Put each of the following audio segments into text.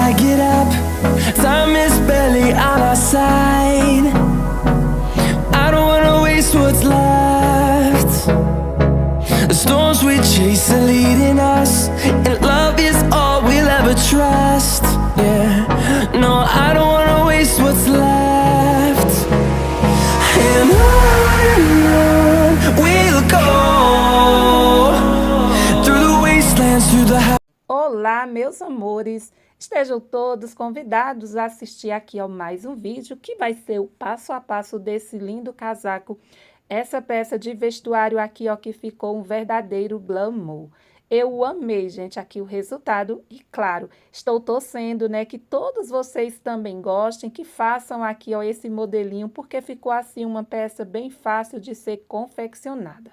I get up, time is barely on our side. I don't wanna waste what's left. The storms we chase are leading us, and love is all we'll ever trust. Yeah, no, I don't wanna waste what's left. And on we'll go, through the wastelands, through the... Olá, meus amores! Estejam todos convidados a assistir aqui a mais um vídeo que vai ser o passo a passo desse lindo casaco. Essa peça de vestuário aqui, ó, que ficou um verdadeiro glamour. Eu amei, gente, aqui o resultado e, claro, estou torcendo, né, que todos vocês também gostem, que façam aqui, ó, esse modelinho, porque ficou assim uma peça bem fácil de ser confeccionada.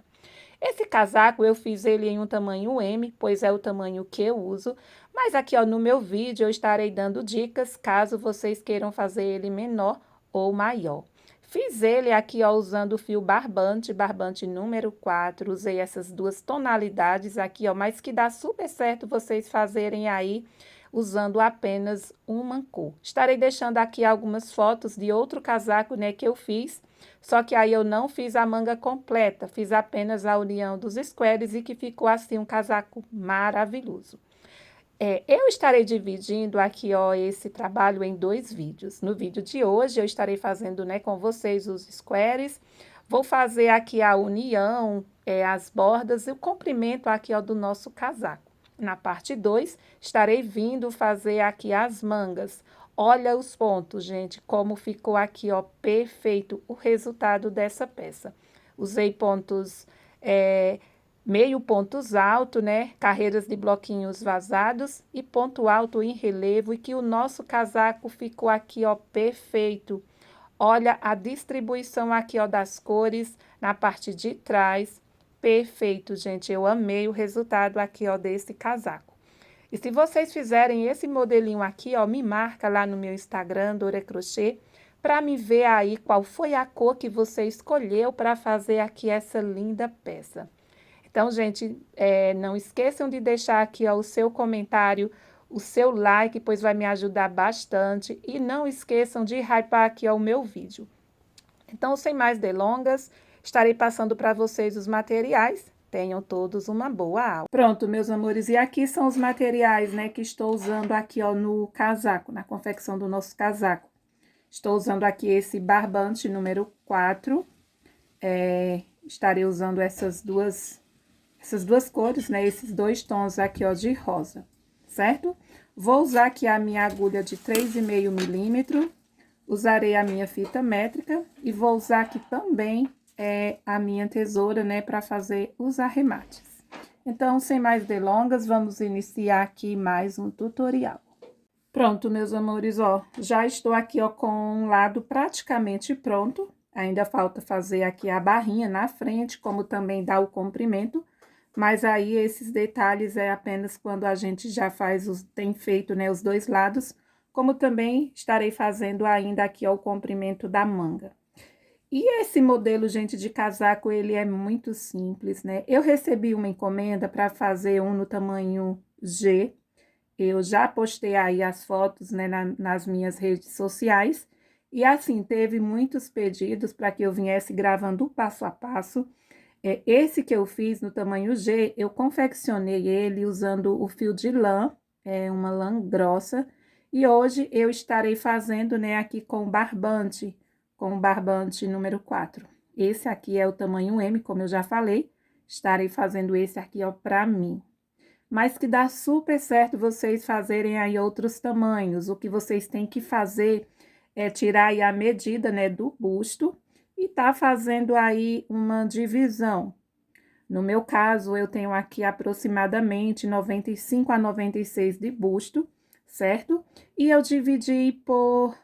Esse casaco eu fiz ele em um tamanho M, pois é o tamanho que eu uso, mas aqui, ó, no meu vídeo eu estarei dando dicas caso vocês queiram fazer ele menor ou maior. Fiz ele aqui, ó, usando o fio barbante número 4, usei essas duas tonalidades aqui, ó, mas que dá super certo vocês fazerem aí usando apenas uma cor. Estarei deixando aqui algumas fotos de outro casaco, né, que eu fiz, só que aí eu não fiz a manga completa, fiz apenas a união dos squares e que ficou assim um casaco maravilhoso. Eu estarei dividindo aqui, ó, esse trabalho em dois vídeos. No vídeo de hoje eu estarei fazendo, né, com vocês os squares, vou fazer aqui a união, as bordas e o comprimento aqui, ó, do nosso casaco. Na parte 2, estarei vindo fazer aqui as mangas. Olha os pontos, gente, como ficou aqui, ó, perfeito o resultado dessa peça. Usei pontos, meio pontos altos, né, carreiras de bloquinhos vazados e ponto alto em relevo e que o nosso casaco ficou aqui, ó, perfeito. Olha a distribuição aqui, ó, das cores na parte de trás. Perfeito, gente, eu amei o resultado aqui, ó, desse casaco. E se vocês fizerem esse modelinho aqui, ó, me marca lá no meu Instagram, Dora Crochê, para me ver aí qual foi a cor que você escolheu para fazer aqui essa linda peça. Então, gente, não esqueçam de deixar aqui, ó, o seu comentário, o seu like, pois vai me ajudar bastante. E não esqueçam de hypar aqui, ó, o meu vídeo. Então, sem mais delongas, estarei passando para vocês os materiais. Tenham todos uma boa aula. Pronto, meus amores, e aqui são os materiais, né, que estou usando aqui, ó, no casaco, na confecção do nosso casaco. Estou usando aqui esse barbante número 4, estarei usando essas duas cores, né, esses dois tons aqui, ó, de rosa, certo? Vou usar aqui a minha agulha de 3,5 milímetro, usarei a minha fita métrica e vou usar aqui também a minha tesoura, né, para fazer os arremates. Então, sem mais delongas, vamos iniciar aqui mais um tutorial. Pronto, meus amores, ó, já estou aqui, ó, com um lado praticamente pronto. Ainda falta fazer aqui a barrinha na frente, como também dar o comprimento. Mas aí, esses detalhes é apenas quando a gente já tem feito, né, os dois lados. Como também estarei fazendo ainda aqui, ó, o comprimento da manga. E esse modelo, gente, de casaco, ele é muito simples, né? Eu recebi uma encomenda para fazer um no tamanho G. Eu já postei aí as fotos, né, nas minhas redes sociais. E assim, teve muitos pedidos para que eu viesse gravando o passo a passo. Esse que eu fiz no tamanho G, eu confeccionei ele usando o fio de lã, uma lã grossa. E hoje eu estarei fazendo, né, aqui com o barbante número 4. Esse aqui é o tamanho M, como eu já falei, estarei fazendo esse aqui, ó, pra mim. Mas que dá super certo vocês fazerem aí outros tamanhos. O que vocês têm que fazer é tirar aí a medida, né, do busto e tá fazendo aí uma divisão. No meu caso, eu tenho aqui aproximadamente 95 a 96 de busto, certo? E eu dividi por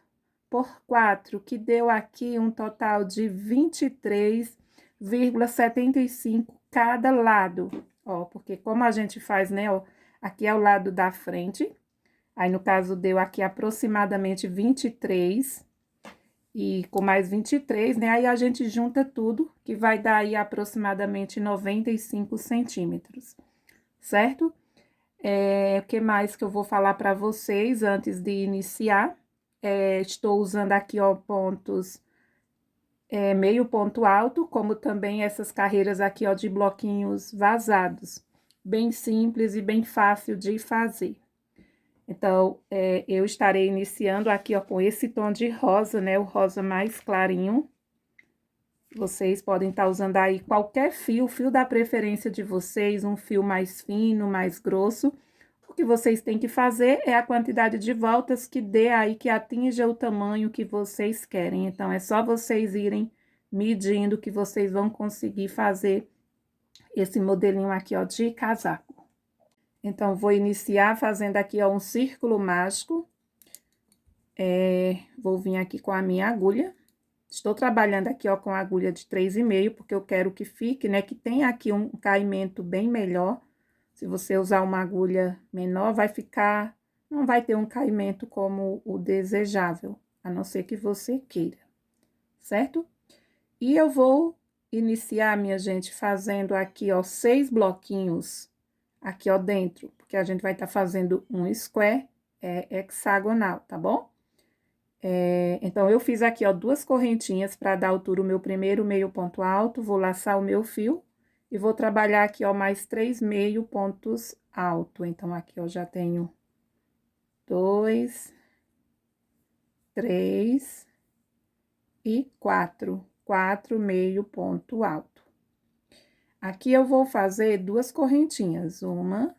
4, que deu aqui um total de 23,75 cada lado. Ó, porque como a gente faz, né, ó, aqui é o lado da frente, aí no caso deu aqui aproximadamente 23, e com mais 23, né, aí a gente junta tudo, que vai dar aí aproximadamente 95 centímetros, certo? O que mais que eu vou falar para vocês antes de iniciar? Estou usando aqui, ó, pontos meio ponto alto, como também essas carreiras aqui, ó, de bloquinhos vazados. Bem simples e bem fácil de fazer. Então, eu estarei iniciando aqui, ó, com esse tom de rosa, né? O rosa mais clarinho. Vocês podem estar usando aí qualquer fio, fio da preferência de vocês, um fio mais fino, mais grosso. O que vocês têm que fazer é a quantidade de voltas que dê aí, que atinja o tamanho que vocês querem. Então, é só vocês irem medindo que vocês vão conseguir fazer esse modelinho aqui, ó, de casaco. Então, vou iniciar fazendo aqui, ó, um círculo mágico. Vou vir aqui com a minha agulha. Estou trabalhando aqui, ó, com a agulha de 3,5, porque eu quero que fique, né, que tenha aqui um caimento bem melhor. Se você usar uma agulha menor, vai ficar, não vai ter um caimento como o desejável, a não ser que você queira, certo? E eu vou iniciar, minha gente, fazendo aqui, ó, 6 bloquinhos aqui, ó, dentro, porque a gente vai estar fazendo um square hexagonal, tá bom? Então, eu fiz aqui, ó, 2 correntinhas para dar altura o meu primeiro meio ponto alto, vou laçar o meu fio e vou trabalhar aqui, ó, mais 3 meio pontos altos. Então, aqui, ó, já tenho 2, 3 e 4. 4 meio ponto alto. Aqui eu vou fazer 2 correntinhas, 1,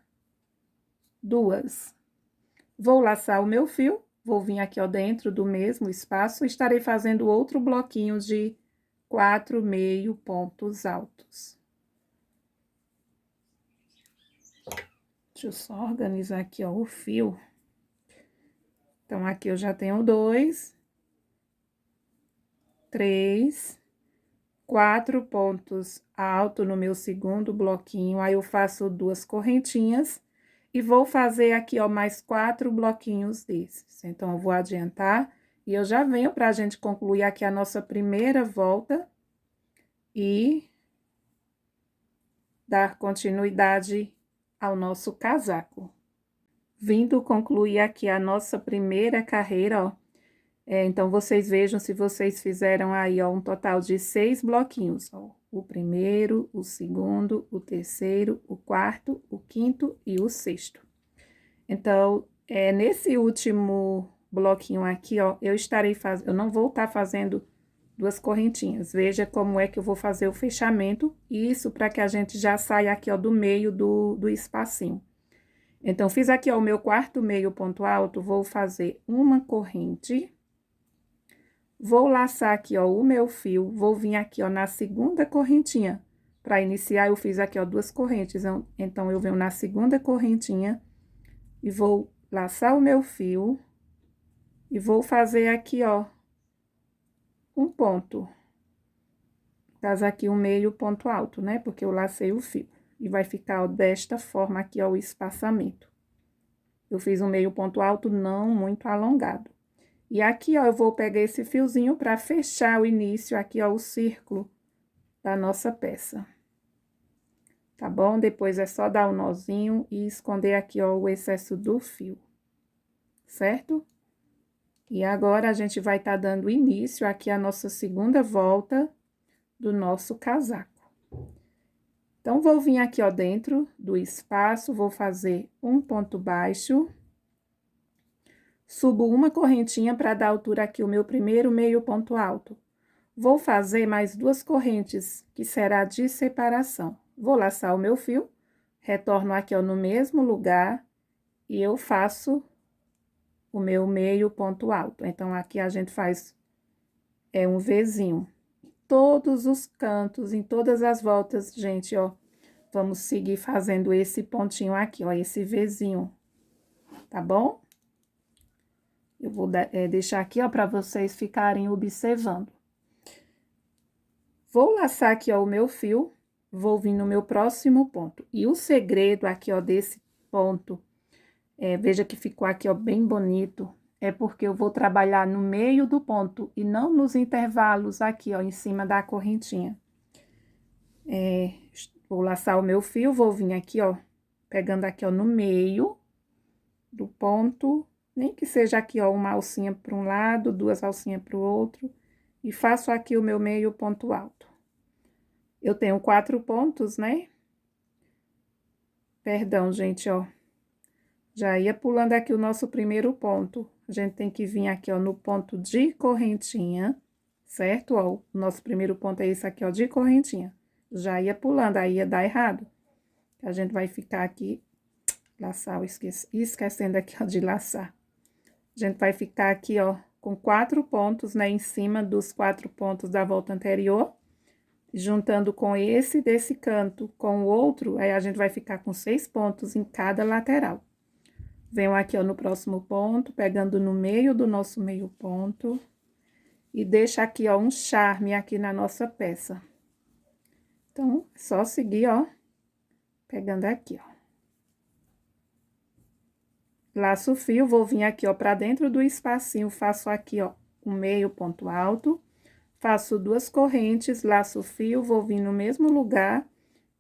2. Vou laçar o meu fio. Vou vir aqui, ó, dentro do mesmo espaço, estarei fazendo outro bloquinho de 4 meio pontos altos. Deixa eu só organizar aqui, ó, o fio. Então, aqui eu já tenho 2, 3, 4 pontos altos no meu segundo bloquinho. Aí, eu faço 2 correntinhas. E vou fazer aqui, ó, mais 4 bloquinhos desses. Então, eu vou adiantar e eu já venho pra gente concluir aqui a nossa primeira volta e dar continuidade ao nosso casaco. Vindo concluir aqui a nossa primeira carreira, ó. Então, vocês vejam se vocês fizeram aí, ó, um total de 6 bloquinhos, ó. O primeiro, o segundo, o terceiro, o quarto, o quinto e o sexto. Então, nesse último bloquinho aqui, ó, eu não vou estar fazendo 2 correntinhas. Veja como é que eu vou fazer o fechamento, isso para que a gente já saia aqui, ó, do meio do espacinho. Então, fiz aqui, ó, o meu quarto meio ponto alto, vou fazer uma corrente. Vou laçar aqui, ó, o meu fio, vou vir aqui, ó, na segunda correntinha. Para iniciar, eu fiz aqui, ó, 2 correntes. Então, eu venho na segunda correntinha e vou laçar o meu fio e vou fazer aqui, ó, um ponto. Faz aqui um meio ponto alto, né? Porque eu lacei o fio. E vai ficar, ó, desta forma aqui, ó, o espaçamento. Eu fiz um meio ponto alto não muito alongado. E aqui, ó, eu vou pegar esse fiozinho para fechar o início aqui, ó, o círculo da nossa peça. Tá bom? Depois é só dar um nozinho e esconder aqui, ó, o excesso do fio. Certo? E agora, a gente vai estar dando início aqui à nossa segunda volta do nosso casaco. Então, vou vir aqui, ó, dentro do espaço, vou fazer um ponto baixo. Subo uma correntinha para dar altura aqui o meu primeiro meio ponto alto. Vou fazer mais 2 correntes, que será de separação. Vou laçar o meu fio, retorno aqui, ó, no mesmo lugar, e eu faço o meu meio ponto alto. Então, aqui a gente faz um Vzinho. Todos os cantos, em todas as voltas, gente, ó, vamos seguir fazendo esse pontinho aqui, ó, esse Vzinho, tá bom? Eu vou deixar aqui, ó, para vocês ficarem observando. Vou laçar aqui, ó, o meu fio, vou vir no meu próximo ponto. E o segredo aqui, ó, desse ponto, veja que ficou aqui, ó, bem bonito, é porque eu vou trabalhar no meio do ponto e não nos intervalos aqui, ó, em cima da correntinha. Vou laçar o meu fio, vou vir aqui, ó, pegando aqui, ó, no meio do ponto, nem que seja aqui, ó, uma alcinha para um lado, duas alcinhas para o outro, e faço aqui o meu meio ponto alto. Eu tenho 4 pontos, né? Perdão, gente, ó. Já ia pulando aqui o nosso primeiro ponto. A gente tem que vir aqui, ó, no ponto de correntinha, certo? Ó, o nosso primeiro ponto é esse aqui, ó, de correntinha. Já ia pulando, aí ia dar errado. A gente vai ficar aqui, laçar, esquecendo aqui, ó, de laçar. A gente vai ficar aqui, ó, com 4 pontos, né, em cima dos 4 pontos da volta anterior. Juntando com esse desse canto com o outro, aí a gente vai ficar com 6 pontos em cada lateral. Venho aqui, ó, no próximo ponto, pegando no meio do nosso meio ponto. E deixa aqui, ó, um charme aqui na nossa peça. Então, é só seguir, ó, pegando aqui, ó. Laço o fio, vou vir aqui, ó, pra dentro do espacinho, faço aqui, ó, um meio ponto alto. Faço 2 correntes, laço o fio, vou vir no mesmo lugar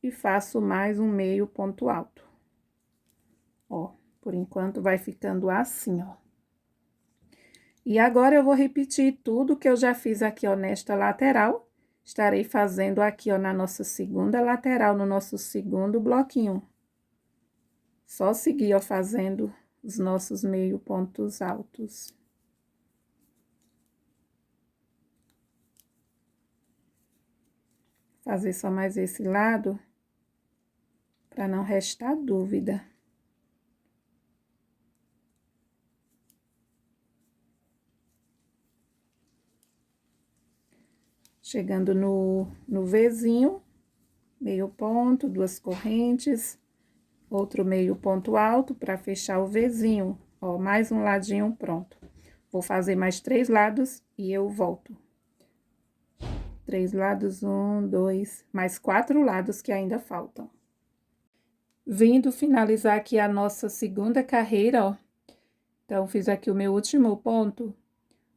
e faço mais um meio ponto alto. Ó, por enquanto vai ficando assim, ó. E agora eu vou repetir tudo que eu já fiz aqui, ó, nesta lateral. Estarei fazendo aqui, ó, na nossa segunda lateral, no nosso segundo bloquinho. Só seguir, ó, fazendo os nossos meio pontos altos. Fazer só mais esse lado, para não restar dúvida. Chegando no Vzinho, meio ponto, 2 correntes, outro meio ponto alto para fechar o Vzinho. Ó, mais um ladinho pronto. Vou fazer mais 3 lados e eu volto. 3 lados, 1, 2, mais 4 lados que ainda faltam. Vindo finalizar aqui a nossa segunda carreira, ó. Então, fiz aqui o meu último ponto.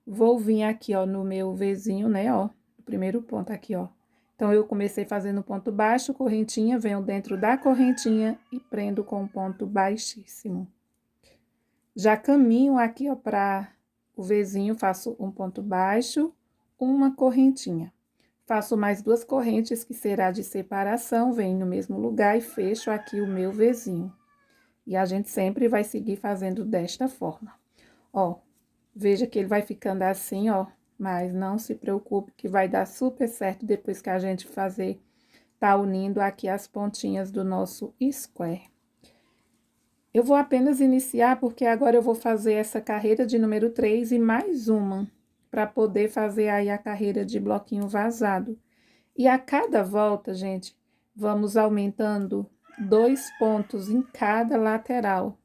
Vou vir aqui, ó, no meu Vzinho, né, ó. O primeiro ponto aqui, ó. Então, eu comecei fazendo ponto baixo, correntinha, venho dentro da correntinha e prendo com um ponto baixíssimo. Já caminho aqui, ó, para o Vzinho, faço um ponto baixo, uma correntinha. Faço mais 2 correntes, que será de separação, venho no mesmo lugar e fecho aqui o meu Vzinho. E a gente sempre vai seguir fazendo desta forma. Ó, veja que ele vai ficando assim, ó, mas não se preocupe que vai dar super certo depois que a gente tá unindo aqui as pontinhas do nosso square. Eu vou apenas iniciar porque agora eu vou fazer essa carreira de número 3 e mais uma, para poder fazer aí a carreira de bloquinho vazado. E a cada volta, gente, vamos aumentando 2 pontos em cada lateral,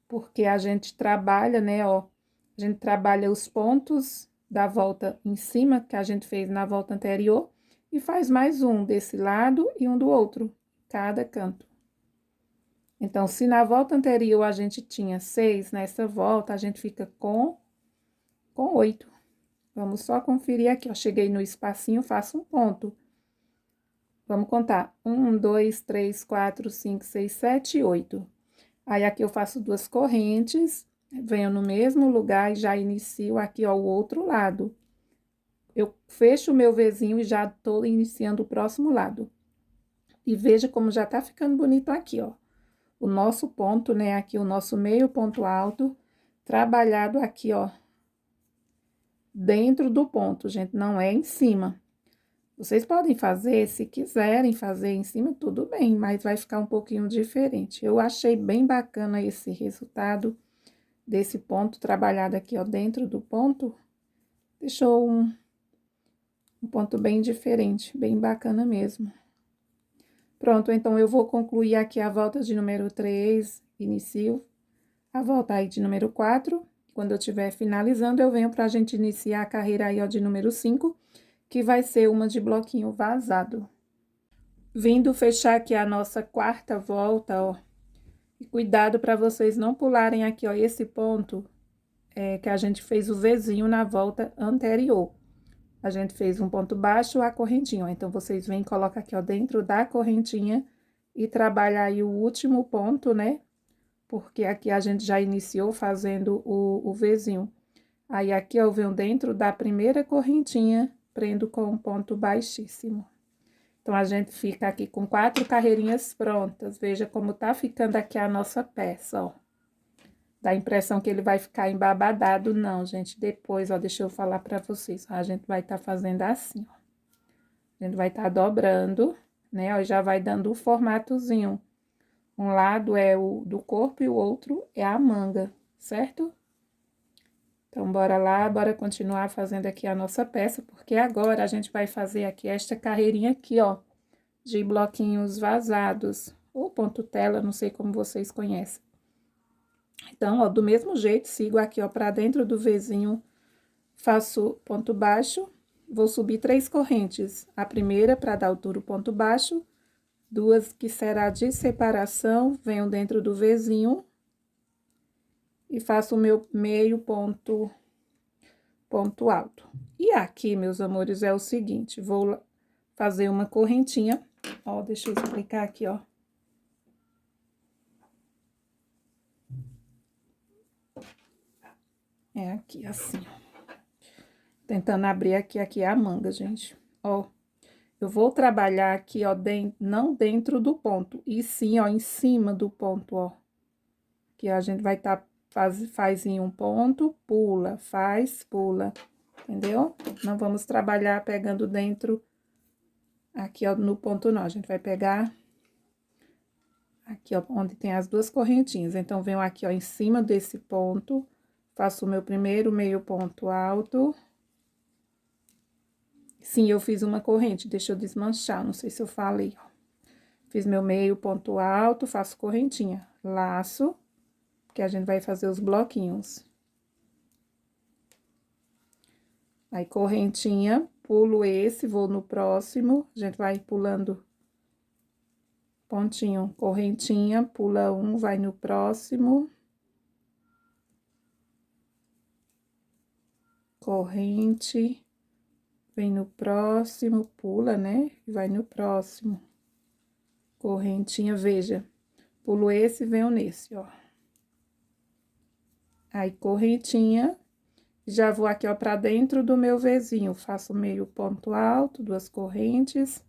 porque a gente trabalha, né, ó, a gente trabalha os pontos da volta em cima, que a gente fez na volta anterior, e faz mais um desse lado e um do outro, cada canto. Então, se na volta anterior a gente tinha 6, nessa volta a gente fica com 8. Vamos só conferir aqui, ó, cheguei no espacinho, faço um ponto. Vamos contar, 1, 2, 3, 4, 5, 6, 7, 8. Aí, aqui eu faço 2 correntes, venho no mesmo lugar e já inicio aqui, ó, o outro lado. Eu fecho o meu Vzinho e já tô iniciando o próximo lado. E veja como já tá ficando bonito aqui, ó. O nosso ponto, né, aqui o nosso meio ponto alto, trabalhado aqui, ó, dentro do ponto, gente, não é em cima. Vocês podem fazer, se quiserem fazer em cima, tudo bem, mas vai ficar um pouquinho diferente. Eu achei bem bacana esse resultado desse ponto trabalhado aqui, ó, dentro do ponto. Deixou um ponto bem diferente, bem bacana mesmo. Pronto, então, eu vou concluir aqui a volta de número 3, inicio a volta aí de número 4. Quando eu estiver finalizando, eu venho pra gente iniciar a carreira aí, ó, de número 5, que vai ser uma de bloquinho vazado. Vindo fechar aqui a nossa quarta volta, ó. E cuidado para vocês não pularem aqui, ó, esse ponto que a gente fez o Vzinho na volta anterior. A gente fez um ponto baixo, a correntinha, ó. Então, vocês vêm e colocam aqui, ó, dentro da correntinha e trabalhar aí o último ponto, né? Porque aqui a gente já iniciou fazendo o Vzinho. Aí aqui eu venho dentro da primeira correntinha, prendo com um ponto baixíssimo. Então, a gente fica aqui com 4 carreirinhas prontas. Veja como tá ficando aqui a nossa peça, ó. Dá a impressão que ele vai ficar embabadado, não, gente. Depois, ó, deixa eu falar pra vocês. A gente vai tá fazendo assim, ó. A gente vai tá dobrando, né, ó, e já vai dando o formatozinho. Um lado é o do corpo e o outro é a manga, certo? Então, bora lá, bora continuar fazendo aqui a nossa peça, porque agora a gente vai fazer aqui esta carreirinha aqui, ó, de bloquinhos vazados, ou ponto tela, não sei como vocês conhecem. Então, ó, do mesmo jeito, sigo aqui, ó, pra dentro do Vzinho, faço ponto baixo, vou subir 3 correntes. A primeira, pra dar altura o ponto baixo, 2 que será de separação, venho dentro do Vzinho e faço o meu meio ponto alto. E aqui, meus amores, é o seguinte, vou fazer uma correntinha, ó, deixa eu explicar aqui, ó. É aqui, assim, ó. Tentando abrir aqui a manga, gente, ó. Eu vou trabalhar aqui, ó, não dentro do ponto, e sim, ó, em cima do ponto, ó. Que a gente vai tá, faz em um ponto, pula, faz, pula, entendeu? Não vamos trabalhar pegando dentro, aqui, ó, no ponto não, a gente vai pegar aqui, ó, onde tem as 2 correntinhas. Então, venho aqui, ó, em cima desse ponto, faço o meu primeiro meio ponto alto. Sim, eu fiz uma corrente, deixa eu desmanchar, não sei se eu falei, ó. Fiz meu meio ponto alto, faço correntinha, laço, que a gente vai fazer os bloquinhos. Aí, correntinha, pulo esse, vou no próximo, a gente vai pulando pontinho, correntinha, pula um, vai no próximo. Corrente, vem no próximo, pula, né? E vai no próximo. Correntinha, veja, pulo esse e venho nesse, ó. Aí, correntinha, já vou aqui, ó, pra dentro do meu Vzinho, faço meio ponto alto, 2 correntes.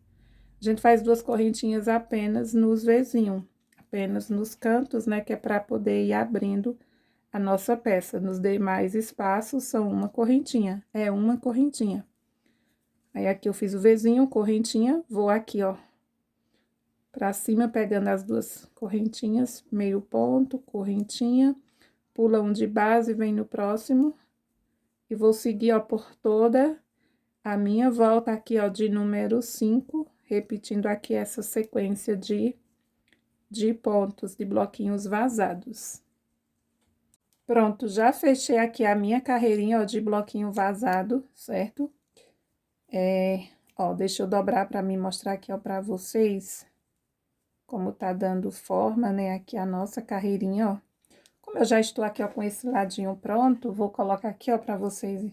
A gente faz 2 correntinhas apenas nos Vzinho, apenas nos cantos, né, que é pra poder ir abrindo a nossa peça. Nos demais espaços, são uma correntinha, é uma correntinha. Aí, aqui eu fiz o Vzinho, correntinha, vou aqui, ó, pra cima, pegando as 2 correntinhas, meio ponto, correntinha, pula um de base, vem no próximo, e vou seguir, ó, por toda a minha volta aqui, ó, de número 5, repetindo aqui essa sequência de pontos, de bloquinhos vazados. Pronto, já fechei aqui a minha carreirinha, ó, de bloquinho vazado, certo? Ó, deixa eu dobrar pra mim mostrar aqui, ó, pra vocês como tá dando forma, né, aqui a nossa carreirinha, ó. Como eu já estou aqui, ó, com esse ladinho pronto, vou colocar aqui, ó, pra vocês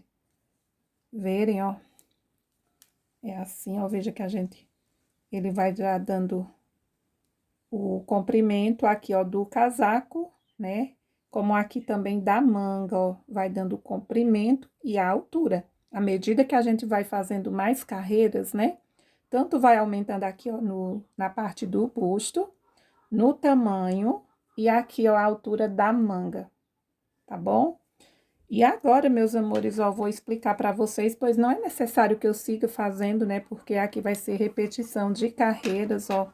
verem, ó. É assim, ó, veja que ele vai já dando o comprimento aqui, ó, do casaco, né? Como aqui também da manga, ó, vai dando o comprimento e a altura. À medida que a gente vai fazendo mais carreiras, né? Tanto vai aumentando aqui, ó, na parte do busto, no tamanho e aqui, ó, a altura da manga, tá bom? E agora, meus amores, ó, vou explicar pra vocês, pois não é necessário que eu siga fazendo, né? Porque aqui vai ser repetição de carreiras, ó.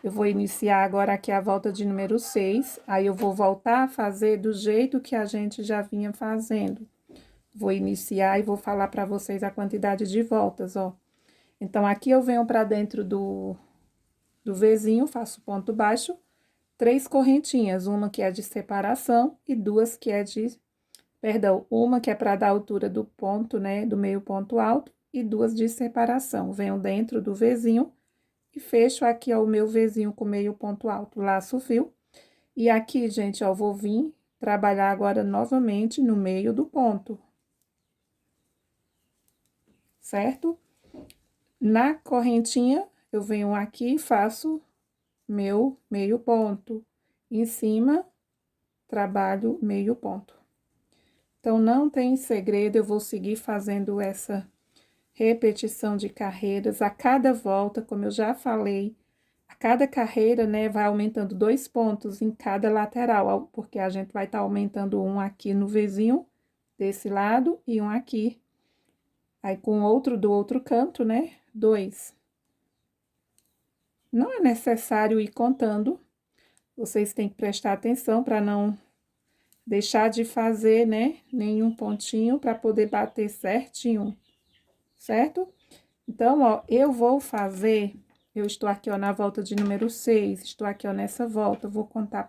Eu vou iniciar agora aqui a volta de número 6, aí eu vou voltar a fazer do jeito que a gente já vinha fazendo. Vou iniciar e vou falar pra vocês a quantidade de voltas, ó. Então, aqui eu venho pra dentro do Vzinho, faço ponto baixo, 3 correntinhas, uma que é de separação e 2 que é de... Perdão, uma que é pra dar a altura do ponto, né, do meio ponto alto, e 2 de separação. Venho dentro do Vzinho e fecho aqui, ó, o meu Vzinho com meio ponto alto, laço o fio. E aqui, gente, ó, vou vir trabalhar agora novamente no meio do ponto. Certo? Na correntinha, eu venho aqui e faço meu meio ponto. Em cima, trabalho meio ponto. Então, não tem segredo, eu vou seguir fazendo essa repetição de carreiras a cada volta, como eu já falei. A cada carreira, né, vai aumentando 2 pontos em cada lateral, porque a gente vai estar aumentando um aqui no vizinho desse lado e um aqui. Aí, com outro do outro canto, né, 2. Não é necessário ir contando, vocês têm que prestar atenção para não deixar de fazer, né, nenhum pontinho para poder bater certinho, certo? Então, ó, eu vou fazer, eu estou aqui, ó, na volta de número 6, estou aqui, ó, nessa volta, vou contar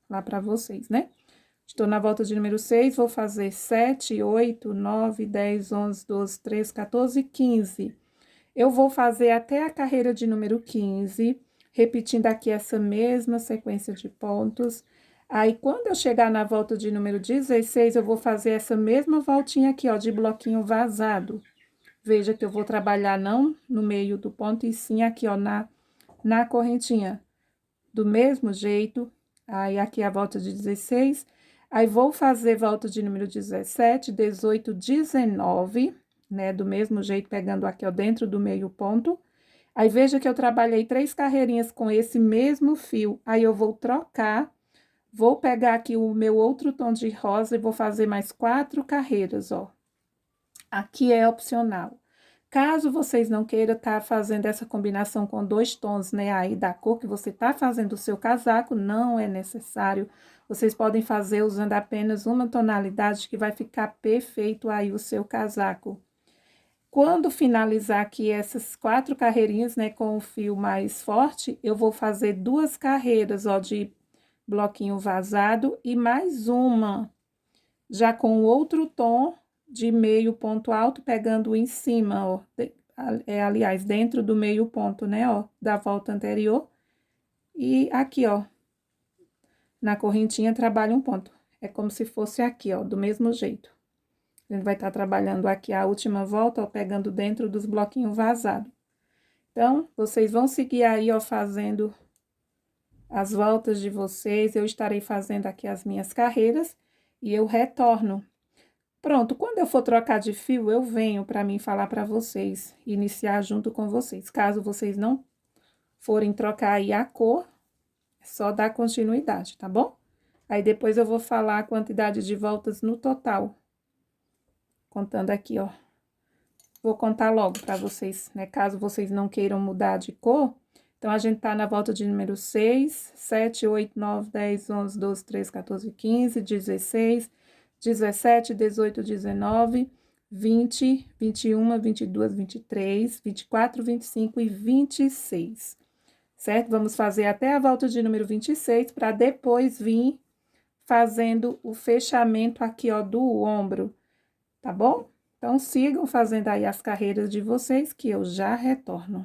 lá para vocês, né? Estou na volta de número 6, vou fazer 7, 8, 9, 10, 11, 12, 13, 14, 15. Eu vou fazer até a carreira de número 15, repetindo aqui essa mesma sequência de pontos. Aí, quando eu chegar na volta de número 16, eu vou fazer essa mesma voltinha aqui, ó, de bloquinho vazado. Veja que eu vou trabalhar não no meio do ponto, e sim aqui, ó, na correntinha. Do mesmo jeito, aí aqui a volta de 16, aí vou fazer volta de número 17, 18, 19, né, do mesmo jeito, pegando aqui, ó, dentro do meio ponto. Aí, veja que eu trabalhei 3 carreirinhas com esse mesmo fio, aí eu vou trocar, vou pegar aqui o meu outro tom de rosa e vou fazer mais 4 carreiras, ó. Aqui é opcional. Caso vocês não queiram estar fazendo essa combinação com 2 tons, né, aí da cor que você tá fazendo o seu casaco, não é necessário. Vocês podem fazer usando apenas uma tonalidade que vai ficar perfeito aí o seu casaco. Quando finalizar aqui essas 4 carreirinhas, né, com o fio mais forte, eu vou fazer 2 carreiras, ó, de bloquinho vazado e mais uma, já com outro tom de meio ponto alto, pegando em cima, ó, aliás, dentro do meio ponto, né, ó, da volta anterior. E aqui, ó, na correntinha, trabalha um ponto. É como se fosse aqui, ó, do mesmo jeito. A gente vai estar trabalhando aqui a última volta, ó, pegando dentro dos bloquinhos vazados. Então, vocês vão seguir aí, ó, fazendo as voltas de vocês. Eu estarei fazendo aqui as minhas carreiras e eu retorno. Pronto, quando eu for trocar de fio, eu venho para mim falar para vocês, iniciar junto com vocês. Caso vocês não forem trocar aí a cor, é só dar continuidade, tá bom? Aí, depois eu vou falar a quantidade de voltas no total. Contando aqui, ó. Vou contar logo para vocês, né? Caso vocês não queiram mudar de cor. Então, a gente tá na volta de número 6, 7, 8, 9, 10, 11, 12, 13, 14, 15, 16... 17, 18, 19, 20, 21, 22, 23, 24, 25 e 26, certo? Vamos fazer até a volta de número 26, para depois vir fazendo o fechamento aqui, ó, do ombro, tá bom? Então, sigam fazendo aí as carreiras de vocês, que eu já retorno.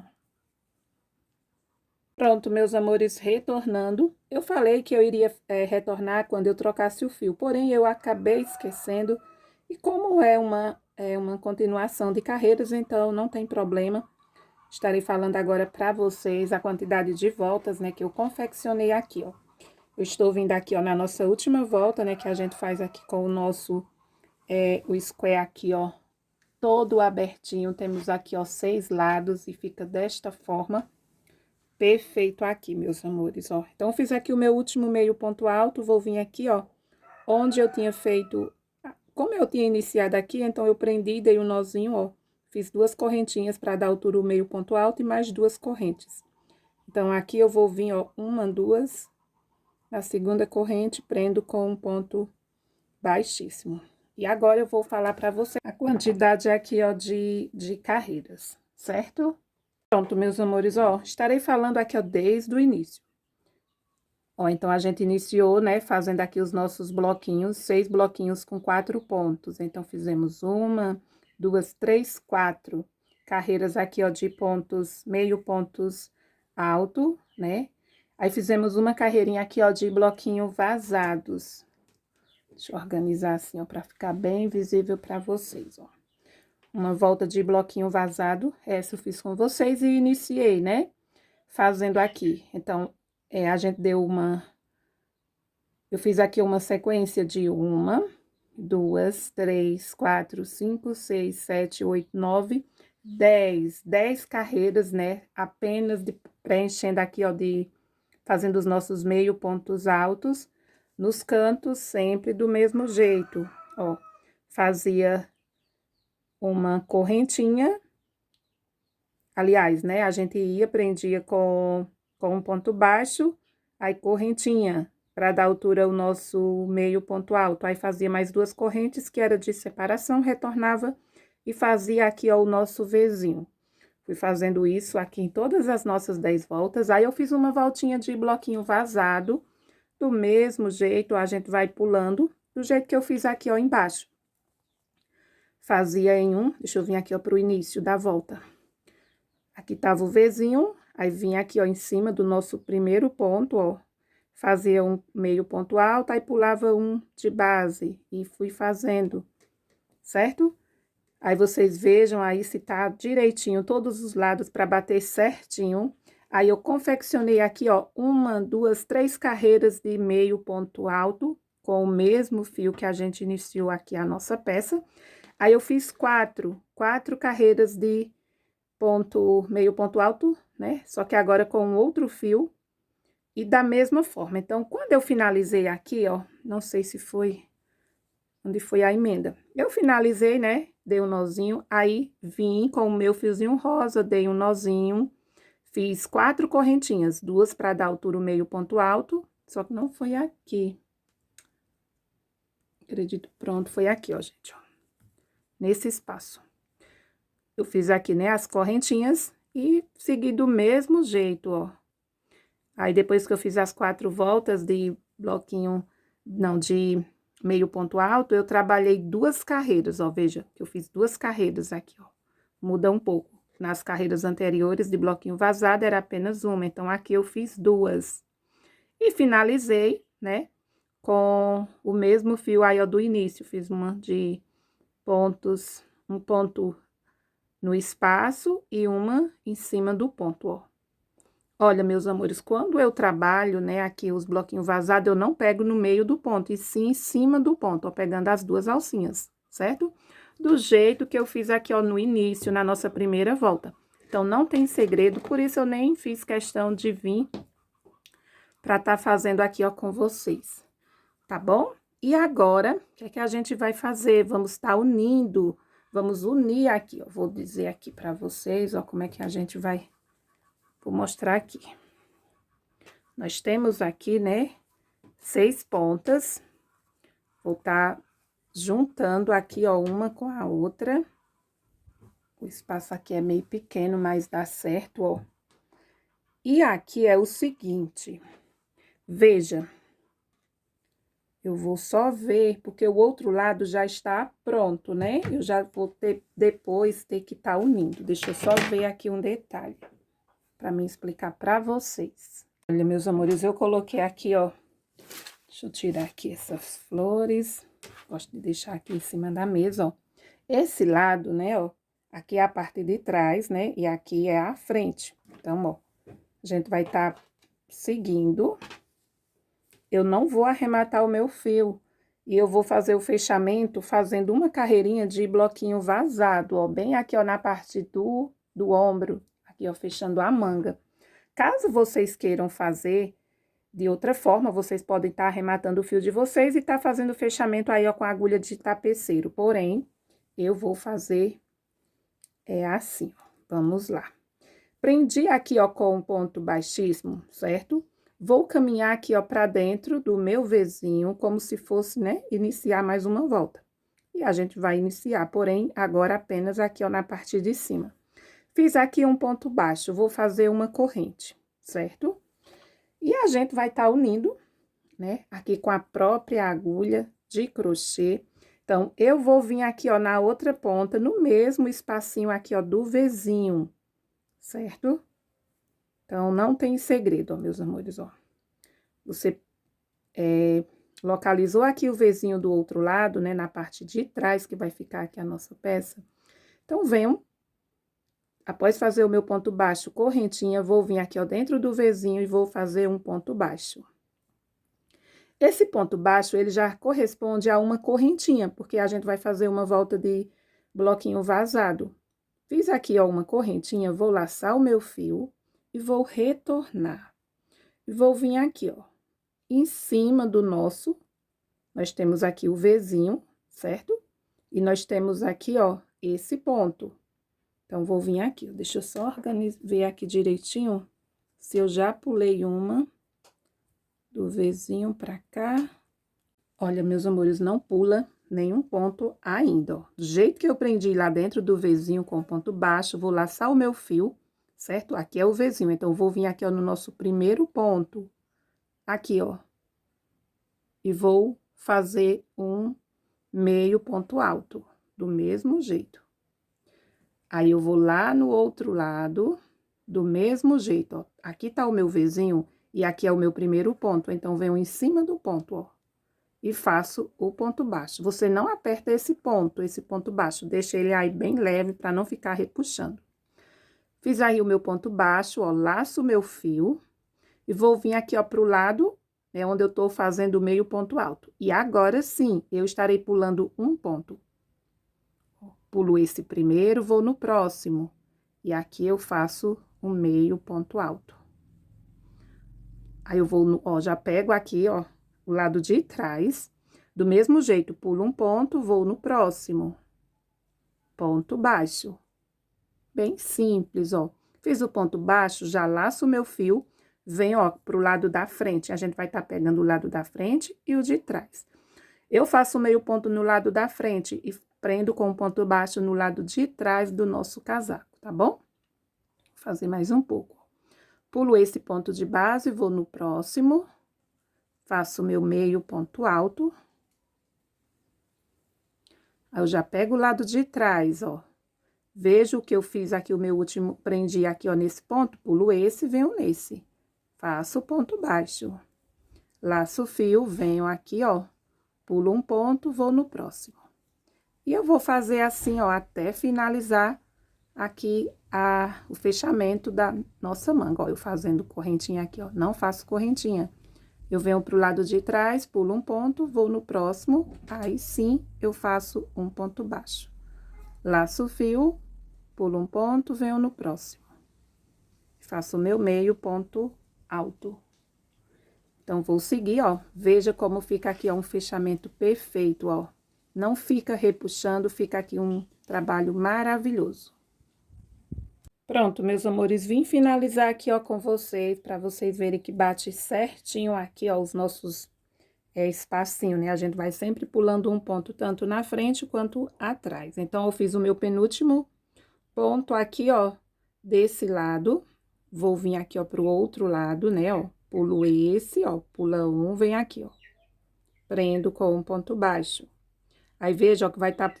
Pronto, meus amores, retornando. Eu falei que eu iria retornar quando eu trocasse o fio, porém eu acabei esquecendo. E como é uma continuação de carreiras, então não tem problema. Estarei falando agora para vocês a quantidade de voltas, né, que eu confeccionei aqui, ó. Eu estou vindo aqui, ó, na nossa última volta, né, que a gente faz aqui com o nosso, o square aqui, ó, todo abertinho. Temos aqui, ó, 6 lados e fica desta forma. Perfeito aqui, meus amores, ó. Então, eu fiz aqui o meu último meio ponto alto, vou vir aqui, ó, onde eu tinha feito, como eu tinha iniciado aqui, então eu prendi, dei um nozinho, ó, fiz 2 correntinhas para dar altura o meio ponto alto e mais 2 correntes. Então, aqui eu vou vir, ó, 1, 2, na segunda corrente, prendo com um ponto baixíssimo. E agora eu vou falar para você a quantidade aqui, ó, de carreiras, certo? Pronto, meus amores, ó, estarei falando aqui, ó, desde o início. Ó, então, a gente iniciou, né, fazendo aqui os nossos bloquinhos, 6 bloquinhos com 4 pontos. Então, fizemos 1, 2, 3, 4 carreiras aqui, ó, de pontos, meio pontos alto, né? Aí, fizemos uma carreirinha aqui, ó, de bloquinho vazados. Deixa eu organizar assim, ó, pra ficar bem visível pra vocês, ó. Uma volta de bloquinho vazado, essa eu fiz com vocês e iniciei, né? fazendo aqui. Então, a gente deu eu fiz aqui uma sequência de 1, 2, 3, 4, 5, 6, 7, 8, 9, 10 carreiras, né? Apenas preenchendo aqui, ó, fazendo os nossos meio pontos altos nos cantos, sempre do mesmo jeito, ó. Fazia uma correntinha, aliás, né? A gente prendia com um ponto baixo, aí correntinha, para dar altura ao nosso meio ponto alto. Aí fazia mais 2 correntes, que era de separação, retornava e fazia aqui, ó, o nosso Vzinho. Fui fazendo isso aqui em todas as nossas 10 voltas. Aí, eu fiz uma voltinha de bloquinho vazado. Do mesmo jeito, a gente vai pulando, do jeito que eu fiz aqui, ó, embaixo. Fazia em deixa eu vir aqui, ó, pro início da volta. Aqui tava o Vzinho, aí vinha aqui, ó, em cima do nosso primeiro ponto, ó. Fazia um meio ponto alto, aí pulava um de base e fui fazendo, certo? Aí, vocês vejam aí se tá direitinho todos os lados para bater certinho. Aí, eu confeccionei aqui, ó, 1, 2, 3 carreiras de meio ponto alto, com o mesmo fio que a gente iniciou aqui a nossa peça. Aí, eu fiz 4 carreiras de meio ponto alto, né? Só que agora com outro fio e da mesma forma. Então, quando eu finalizei aqui, ó, não sei se foi onde foi a emenda. Eu finalizei, né? Dei um nozinho, aí vim com o meu fiozinho rosa, dei um nozinho, fiz 4 correntinhas, 2 para dar altura o meio ponto alto, só que não foi aqui. Acredito, pronto, foi aqui, ó, gente, ó. Nesse espaço. Eu fiz aqui, né, as correntinhas e segui do mesmo jeito, ó. Aí, depois que eu fiz as 4 voltas de bloquinho, não, de meio ponto alto, eu trabalhei 2 carreiras, ó, veja, que eu fiz 2 carreiras aqui, ó. Muda um pouco. Nas carreiras anteriores de bloquinho vazado, era apenas uma, então, aqui eu fiz 2. E finalizei, né, com o mesmo fio aí, ó, do início. Fiz uma de pontos, um ponto no espaço e uma em cima do ponto, ó. Olha, meus amores, quando eu trabalho, né, aqui os bloquinhos vazados, eu não pego no meio do ponto, e sim em cima do ponto, ó, pegando as 2 alcinhas, certo? Do jeito que eu fiz aqui, ó, no início, na nossa primeira volta. Então, não tem segredo, por isso eu nem fiz questão de vir pra tá fazendo aqui, ó, com vocês, tá bom? E agora, o que é que a gente vai fazer? Vamos estar unindo, vamos unir aqui, ó, vou dizer aqui pra vocês, ó, como é que a gente vai... Vou mostrar aqui. Nós temos aqui, né, 6 pontas. Vou tá juntando aqui, ó, uma com a outra. O espaço aqui é meio pequeno, mas dá certo, ó. E aqui é o seguinte, veja. Eu vou só ver, porque o outro lado já está pronto, né? Eu já vou depois ter que estar unindo. Deixa eu só ver aqui um detalhe, para me explicar para vocês. Olha, meus amores, eu coloquei aqui, ó, deixa eu tirar aqui essas flores, gosto de deixar aqui em cima da mesa, ó. Esse lado, né, ó, aqui é a parte de trás, né, e aqui é a frente. Então, ó, a gente vai estar seguindo. Eu não vou arrematar o meu fio, e eu vou fazer o fechamento fazendo uma carreirinha de bloquinho vazado, ó, bem aqui, ó, na parte do ombro, aqui, ó, fechando a manga. Caso vocês queiram fazer de outra forma, vocês podem estar arrematando o fio de vocês e estar fazendo o fechamento aí, ó, com a agulha de tapeceiro. Porém, eu vou fazer assim, ó. Vamos lá. Prendi aqui, ó, com um ponto baixíssimo, certo? Vou caminhar aqui, ó, pra dentro do meu Vzinho, como se fosse, né, iniciar mais uma volta. E a gente vai iniciar, porém, agora apenas aqui, ó, na parte de cima. Fiz aqui um ponto baixo, vou fazer uma corrente, certo? E a gente vai estar unindo, né, aqui com a própria agulha de crochê. Então, eu vou vir aqui, ó, na outra ponta, no mesmo espacinho aqui, ó, do Vzinho, certo? Então, não tem segredo, ó, meus amores, ó. Você localizou aqui o Vzinho do outro lado, né, na parte de trás, que vai ficar aqui a nossa peça. Então, venham Após fazer o meu ponto baixo, correntinha, vou vir aqui, ó, dentro do Vzinho e vou fazer um ponto baixo. Esse ponto baixo, ele já corresponde a uma correntinha, porque a gente vai fazer uma volta de bloquinho vazado. Fiz aqui, ó, uma correntinha, vou laçar o meu fio e vou retornar. E vou vir aqui, ó, em cima do nosso, nós temos aqui o Vzinho, certo? E nós temos aqui, ó, esse ponto. Então, vou vir aqui, ó, deixa eu só ver aqui direitinho, se eu já pulei uma do Vzinho pra cá. Olha, meus amores, não pula nenhum ponto ainda, ó. Do jeito que eu prendi lá dentro do Vzinho com ponto baixo, vou laçar o meu fio, certo? Aqui é o Vzinho, então, eu vou vir aqui, ó, no nosso primeiro ponto. Aqui, ó. E vou fazer um meio ponto alto, do mesmo jeito. Aí, eu vou lá no outro lado, do mesmo jeito, ó. Aqui tá o meu Vzinho e aqui é o meu primeiro ponto, então, venho em cima do ponto, ó. E faço o ponto baixo. Você não aperta esse ponto baixo, deixa ele aí bem leve para não ficar repuxando. Fiz aí o meu ponto baixo, ó, laço o meu fio e vou vir aqui, ó, pro lado, né, onde eu tô fazendo o meio ponto alto. E agora sim, eu estarei pulando um ponto. Pulo esse primeiro, vou no próximo. E aqui eu faço um meio ponto alto. Aí, eu vou, ó, já pego aqui, ó, o lado de trás, do mesmo jeito, pulo um ponto, vou no próximo. Ponto baixo. Bem simples, ó. Fiz o ponto baixo, já laço o meu fio, venho, ó, pro lado da frente. A gente vai tá pegando o lado da frente e o de trás. Eu faço meio ponto no lado da frente e prendo com o ponto baixo no lado de trás do nosso casaco, tá bom? Vou fazer mais um pouco. Pulo esse ponto de base, vou no próximo. Faço meu meio ponto alto. Aí, eu já pego o lado de trás, ó. Vejo que eu fiz aqui o meu último, prendi aqui, ó, nesse ponto, pulo esse, venho nesse. Faço ponto baixo. Laço o fio, venho aqui, ó, pulo um ponto, vou no próximo. E eu vou fazer assim, ó, até finalizar aqui o fechamento da nossa manga, ó. Eu fazendo correntinha aqui, ó, não faço correntinha. Eu venho pro lado de trás, pulo um ponto, vou no próximo, aí sim eu faço um ponto baixo. Laço o fio, pulo um ponto, venho no próximo. Faço o meu meio ponto alto. Então, vou seguir, ó, veja como fica aqui, ó, um fechamento perfeito, ó. Não fica repuxando, fica aqui um trabalho maravilhoso. Pronto, meus amores, vim finalizar aqui, ó, com vocês, para vocês verem que bate certinho aqui, ó, os nossos espacinhos, né? A gente vai sempre pulando um ponto, tanto na frente quanto atrás. Então, eu fiz o meu penúltimo ponto aqui, ó, desse lado. Vou vir aqui, ó, pro outro lado, né, ó. Pulo esse, ó, pula um, vem aqui, ó. Prendo com um ponto baixo. Aí, veja, ó, que vai tá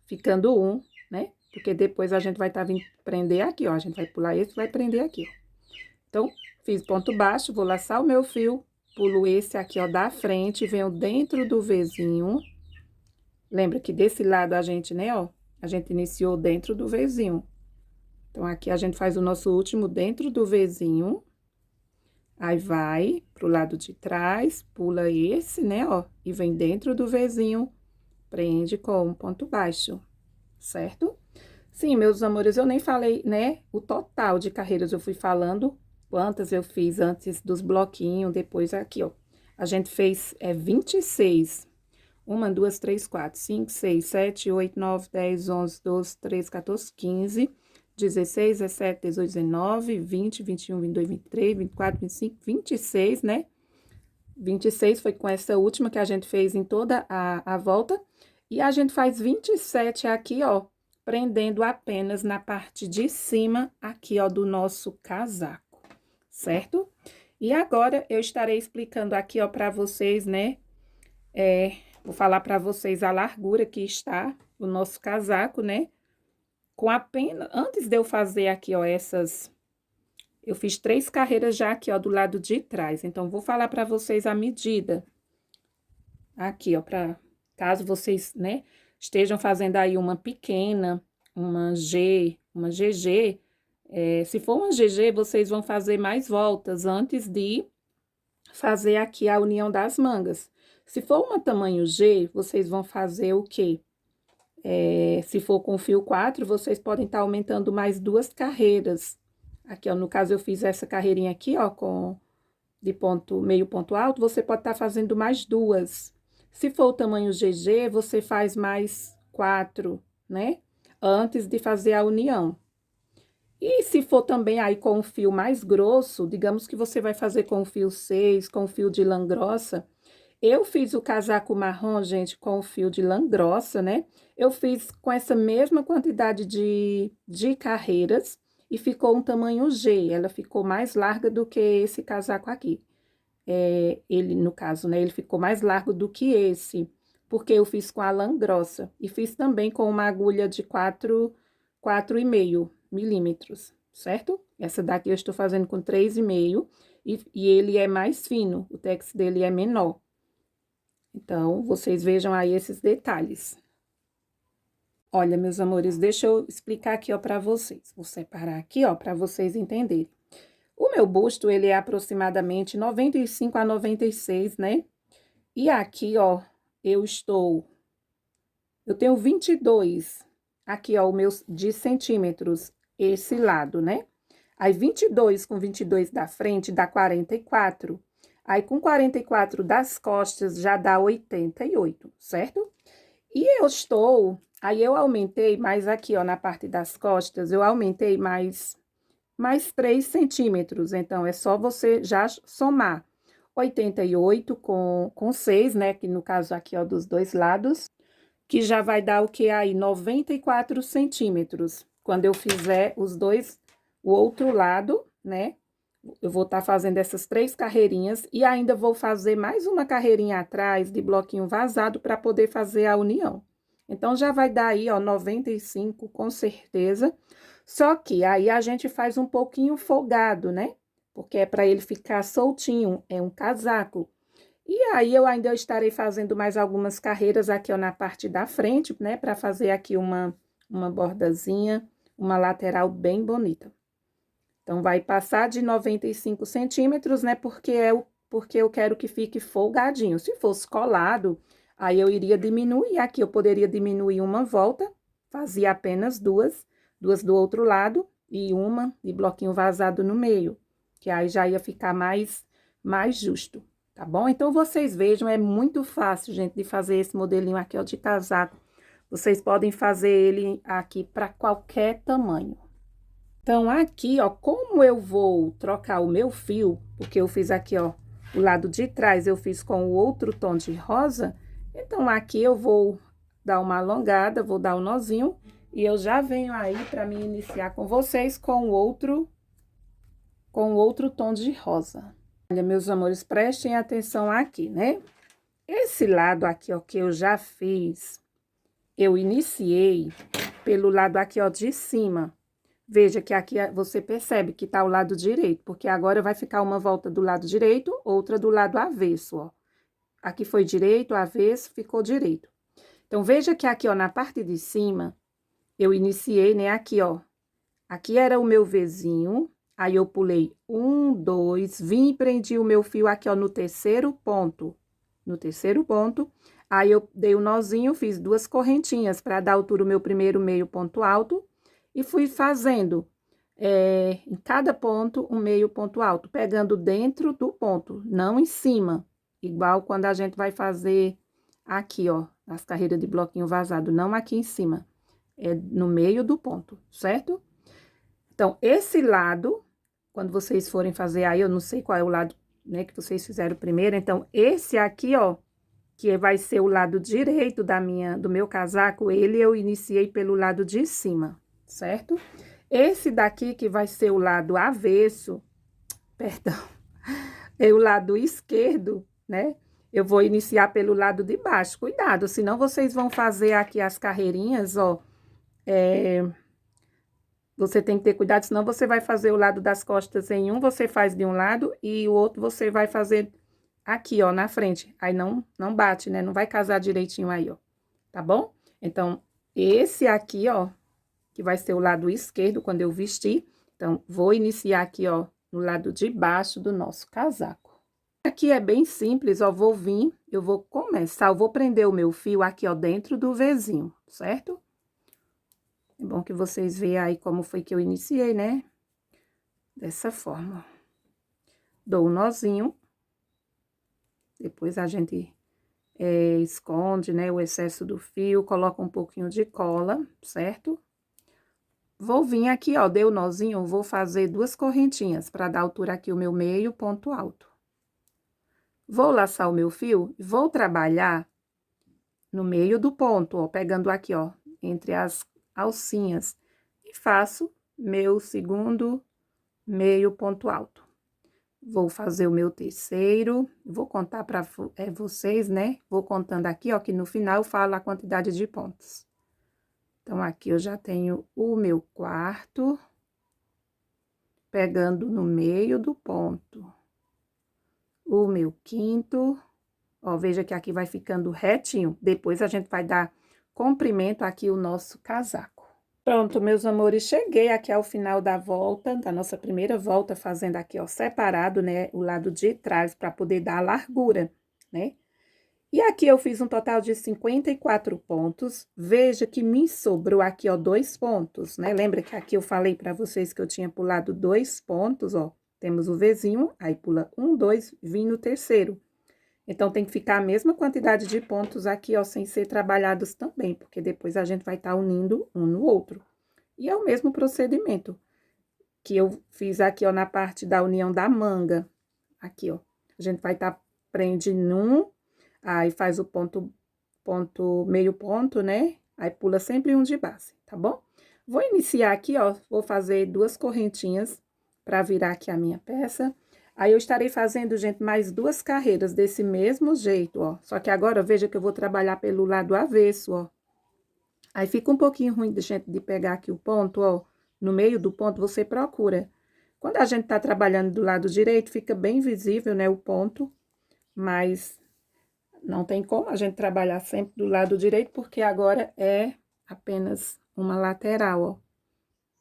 ficando um, né? Porque depois a gente vai tá vindo prender aqui, ó. A gente vai pular esse, vai prender aqui, ó. Então, fiz ponto baixo, vou laçar o meu fio, pulo esse aqui, ó, da frente, venho dentro do Vzinho. Lembra que desse lado a gente, né, ó, a gente iniciou dentro do Vzinho. Então, aqui a gente faz o nosso último dentro do Vzinho. Aí, vai pro lado de trás, pula esse, né, ó, e vem dentro do Vzinho, prende com um ponto baixo, certo? Sim, meus amores, eu nem falei, né, o total de carreiras eu fui falando, quantas eu fiz antes dos bloquinhos, depois aqui, ó. A gente fez 26. 1, 2, 3, 4, 5, 6, 7, 8, 9, 10, 11, 12, 13, 14, 15, 16, 17, 18, 19, 20, 21, 22, 23, 24, 25, 26, né? 26 foi com essa última que a gente fez em toda a volta. E a gente faz 27 aqui, ó, prendendo apenas na parte de cima aqui, ó, do nosso casaco, certo? E agora, eu estarei explicando aqui, ó, pra vocês, né? Vou falar pra vocês a largura que está o nosso casaco, né? Com apenas, antes de eu fazer aqui, ó, eu fiz 3 carreiras já aqui, ó, do lado de trás. Então, vou falar pra vocês a medida. Aqui, ó, caso vocês, né, estejam fazendo aí uma pequena uma GG, se for uma GG, vocês vão fazer mais voltas antes de fazer aqui a união das mangas. Se for uma tamanho G, vocês vão fazer o quê? Se for com fio 4, vocês podem estar aumentando mais 2 carreiras. Aqui, ó, no caso, eu fiz essa carreirinha aqui, ó, de meio ponto alto, você pode estar fazendo mais 2. Se for o tamanho GG, você faz mais 4, né? Antes de fazer a união. E se for também aí com um fio mais grosso, digamos que você vai fazer com o fio 6, com o fio de lã grossa. Eu fiz o casaco marrom, gente, com o fio de lã grossa, né? Eu fiz com essa mesma quantidade de carreiras e ficou um tamanho G. Ela ficou mais larga do que esse casaco aqui. Ele, no caso, né? Ele ficou mais largo do que esse, porque eu fiz com a lã grossa. E fiz também com uma agulha de 4,5 milímetros, certo? Essa daqui eu estou fazendo com 3,5 e ele é mais fino, o tex dele é menor. Então, vocês vejam aí esses detalhes. Olha, meus amores, deixa eu explicar aqui, ó, pra vocês. Vou separar aqui, ó, pra vocês entenderem. O meu busto, ele é aproximadamente 95 a 96, né? E aqui, ó, eu tenho 22, aqui, ó, o meu de centímetros, esse lado, né? Aí, 22 com 22 da frente dá 44. Aí, com 44 das costas, já dá 88, certo? E aí eu aumentei mais aqui, ó, na parte das costas, eu aumentei mais 3 centímetros. Então, é só você já somar 88 com 6, né? Que no caso aqui, ó, dos dois lados, que já vai dar o que aí? 94 centímetros. Quando eu fizer o outro lado, né? Eu vou estar fazendo essas 3 carreirinhas e ainda vou fazer mais uma carreirinha atrás de bloquinho vazado para poder fazer a união. Então, já vai dar aí, ó, 95 com certeza. Só que aí a gente faz um pouquinho folgado, né? Porque é para ele ficar soltinho, é um casaco. E aí, eu ainda estarei fazendo mais algumas carreiras aqui, ó, na parte da frente, né? Para fazer aqui uma bordazinha, uma lateral bem bonita. Então, vai passar de 95 centímetros, né? Porque eu quero que fique folgadinho. Se fosse colado, aí eu iria diminuir aqui. Eu poderia diminuir uma volta, fazia apenas duas do outro lado e uma de bloquinho vazado no meio, que aí já ia ficar mais justo, tá bom? Então, vocês vejam, é muito fácil, gente, de fazer esse modelinho aqui, ó, de casaco. Vocês podem fazer ele aqui para qualquer tamanho. Então, aqui, ó, como eu vou trocar o meu fio, porque eu fiz aqui, ó, o lado de trás eu fiz com o outro tom de rosa, então, aqui eu vou dar uma alongada, vou dar um nozinho, e eu já venho aí para me iniciar com vocês com o outro tom de rosa. Olha, meus amores, prestem atenção aqui, né? Esse lado aqui, ó, que eu já fiz, eu iniciei pelo lado aqui, ó, de cima. Veja que aqui você percebe que tá o lado direito, porque agora vai ficar uma volta do lado direito, outra do lado avesso, ó. Aqui foi direito, avesso, ficou direito. Então, veja que aqui, ó, na parte de cima, eu iniciei, né, aqui, ó. Aqui era o meu Vzinho, aí eu pulei 1, 2, vim e prendi o meu fio aqui, ó, no terceiro ponto. No terceiro ponto, aí eu dei o nozinho, fiz 2 correntinhas para dar altura ao meu primeiro meio ponto alto. E fui fazendo, em cada ponto, um meio ponto alto, pegando dentro do ponto, não em cima. Igual quando a gente vai fazer aqui, ó, as carreiras de bloquinho vazado, não aqui em cima. É no meio do ponto, certo? Então, esse lado, quando vocês forem fazer aí, eu não sei qual é o lado, né, que vocês fizeram primeiro. Então, esse aqui, ó, que vai ser o lado direito do meu casaco, ele eu iniciei pelo lado de cima, certo? Esse daqui, que vai ser o lado avesso, perdão, é o lado esquerdo, né? Eu vou iniciar pelo lado de baixo. Cuidado, senão vocês vão fazer aqui as carreirinhas, ó. Você tem que ter cuidado, senão você vai fazer o lado das costas em um, você faz de um lado e o outro você vai fazer aqui, ó, na frente. Aí não bate, né? Não vai casar direitinho aí, ó. Tá bom? Então, esse aqui, ó, que vai ser o lado esquerdo quando eu vestir. Então, vou iniciar aqui, ó, no lado de baixo do nosso casaco. Aqui é bem simples, ó, eu vou começar, eu vou prender o meu fio aqui, ó, dentro do Vzinho, certo? É bom que vocês vejam aí como foi que eu iniciei, né? Dessa forma. Dou um nozinho. Depois a gente esconde, né, o excesso do fio, coloca um pouquinho de cola, certo? Vou vir aqui, ó, dei o nozinho, vou fazer 2 correntinhas para dar altura aqui o meu meio ponto alto. Vou laçar o meu fio e vou trabalhar no meio do ponto, ó, pegando aqui, ó, entre as alcinhas. E faço meu segundo meio ponto alto. Vou fazer o meu terceiro, vou contar para vocês, né? Vou contando aqui, ó, que no final eu falo a quantidade de pontos. Então, aqui eu já tenho o meu quarto, pegando no meio do ponto. O meu quinto, ó, veja que aqui vai ficando retinho. Depois a gente vai dar comprimento aqui o nosso casaco. Pronto, meus amores, cheguei aqui ao final da volta, da nossa primeira volta, fazendo aqui, ó, separado, né, o lado de trás, para poder dar a largura, né? E aqui eu fiz um total de 54 pontos. Veja que me sobrou aqui, ó, 2 pontos, né? Lembra que aqui eu falei para vocês que eu tinha pulado 2 pontos, ó. Temos o Vzinho, aí pula 1, 2, vim no terceiro. Então, tem que ficar a mesma quantidade de pontos aqui, ó, sem ser trabalhados também, porque depois a gente vai estar unindo um no outro. E é o mesmo procedimento que eu fiz aqui, ó, na parte da união da manga. Aqui, ó, a gente vai estar prendendo um, aí faz o meio ponto, né? Aí pula sempre um de base, tá bom? Vou iniciar aqui, ó, vou fazer 2 correntinhas para virar aqui a minha peça. Aí, eu estarei fazendo, gente, mais 2 carreiras desse mesmo jeito, ó. Só que agora, veja que eu vou trabalhar pelo lado avesso, ó. Aí, fica um pouquinho ruim, gente, de pegar aqui o ponto, ó. No meio do ponto, você procura. Quando a gente tá trabalhando do lado direito, fica bem visível, né, o ponto. Mas não tem como a gente trabalhar sempre do lado direito, porque agora é apenas uma lateral, ó.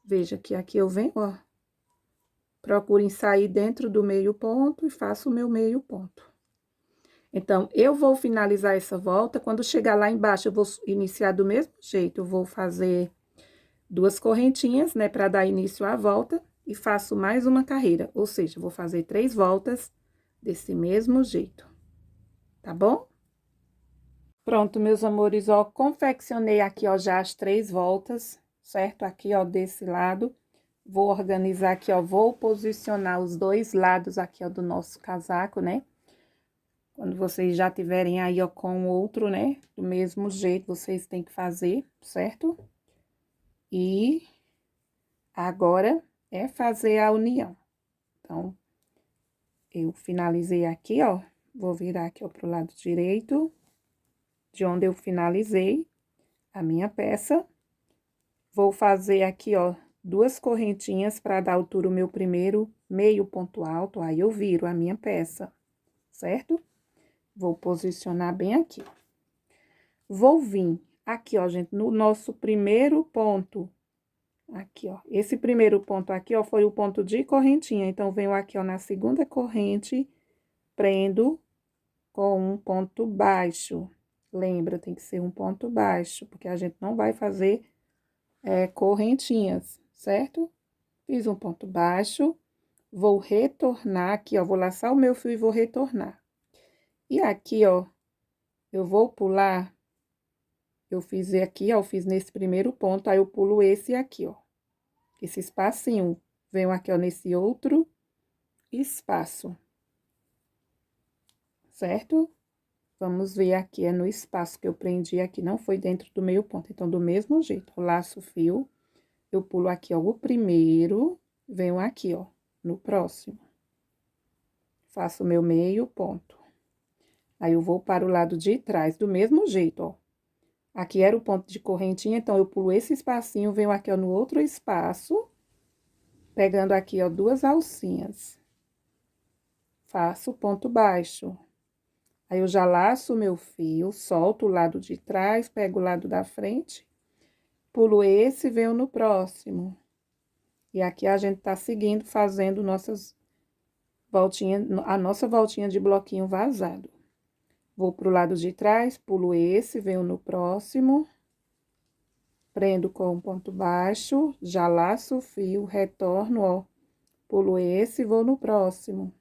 Veja que aqui eu venho, ó. Procurem sair dentro do meio ponto e faço o meu meio ponto. Então, eu vou finalizar essa volta, quando chegar lá embaixo, eu vou iniciar do mesmo jeito. Eu vou fazer 2 correntinhas, né, para dar início à volta, e faço mais uma carreira, ou seja, vou fazer 3 voltas desse mesmo jeito, tá bom? Pronto, meus amores, ó, confeccionei aqui, ó, já as 3 voltas, certo? Aqui, ó, desse lado. Vou organizar aqui, ó, vou posicionar os 2 lados aqui, ó, do nosso casaco, né? Quando vocês já tiverem aí, ó, com o outro, né? Do mesmo jeito, vocês têm que fazer, certo? E agora é fazer a união. Então, eu finalizei aqui, ó, vou virar aqui, ó, pro lado direito, de onde eu finalizei a minha peça. Vou fazer aqui, ó, 2 correntinhas para dar altura o meu primeiro meio ponto alto, aí eu viro a minha peça, certo? Vou posicionar bem aqui. Vou vir aqui, ó, gente, no nosso primeiro ponto, aqui, ó. Esse primeiro ponto aqui, ó, foi o ponto de correntinha, então, venho aqui, ó, na segunda corrente, prendo com um ponto baixo. Lembra, tem que ser um ponto baixo, porque a gente não vai fazer correntinhas, certo? Fiz um ponto baixo, vou retornar aqui, ó, vou laçar o meu fio e vou retornar. E aqui, ó, eu vou pular, eu fiz aqui, ó, eu fiz nesse primeiro ponto, aí eu pulo esse aqui, ó. Esse espacinho, venho aqui, ó, nesse outro espaço, certo? Vamos ver aqui, é no espaço que eu prendi aqui, não foi dentro do meio ponto. Então, do mesmo jeito, eu laço o fio, eu pulo aqui, ó, o primeiro, venho aqui, ó, no próximo. Faço o meu meio ponto. Aí, eu vou para o lado de trás, do mesmo jeito, ó. Aqui era o ponto de correntinha, então, eu pulo esse espacinho, venho aqui, ó, no outro espaço, pegando aqui, ó, 2 alcinhas. Faço ponto baixo. Aí, eu já laço o meu fio, solto o lado de trás, pego o lado da frente pulo esse, venho no próximo. E aqui a gente tá seguindo, fazendo nossas voltinhas, a nossa voltinha de bloquinho vazado. Vou pro lado de trás, pulo esse, venho no próximo. Prendo com um ponto baixo, já laço o fio, retorno, ó. Pulo esse, vou no próximo.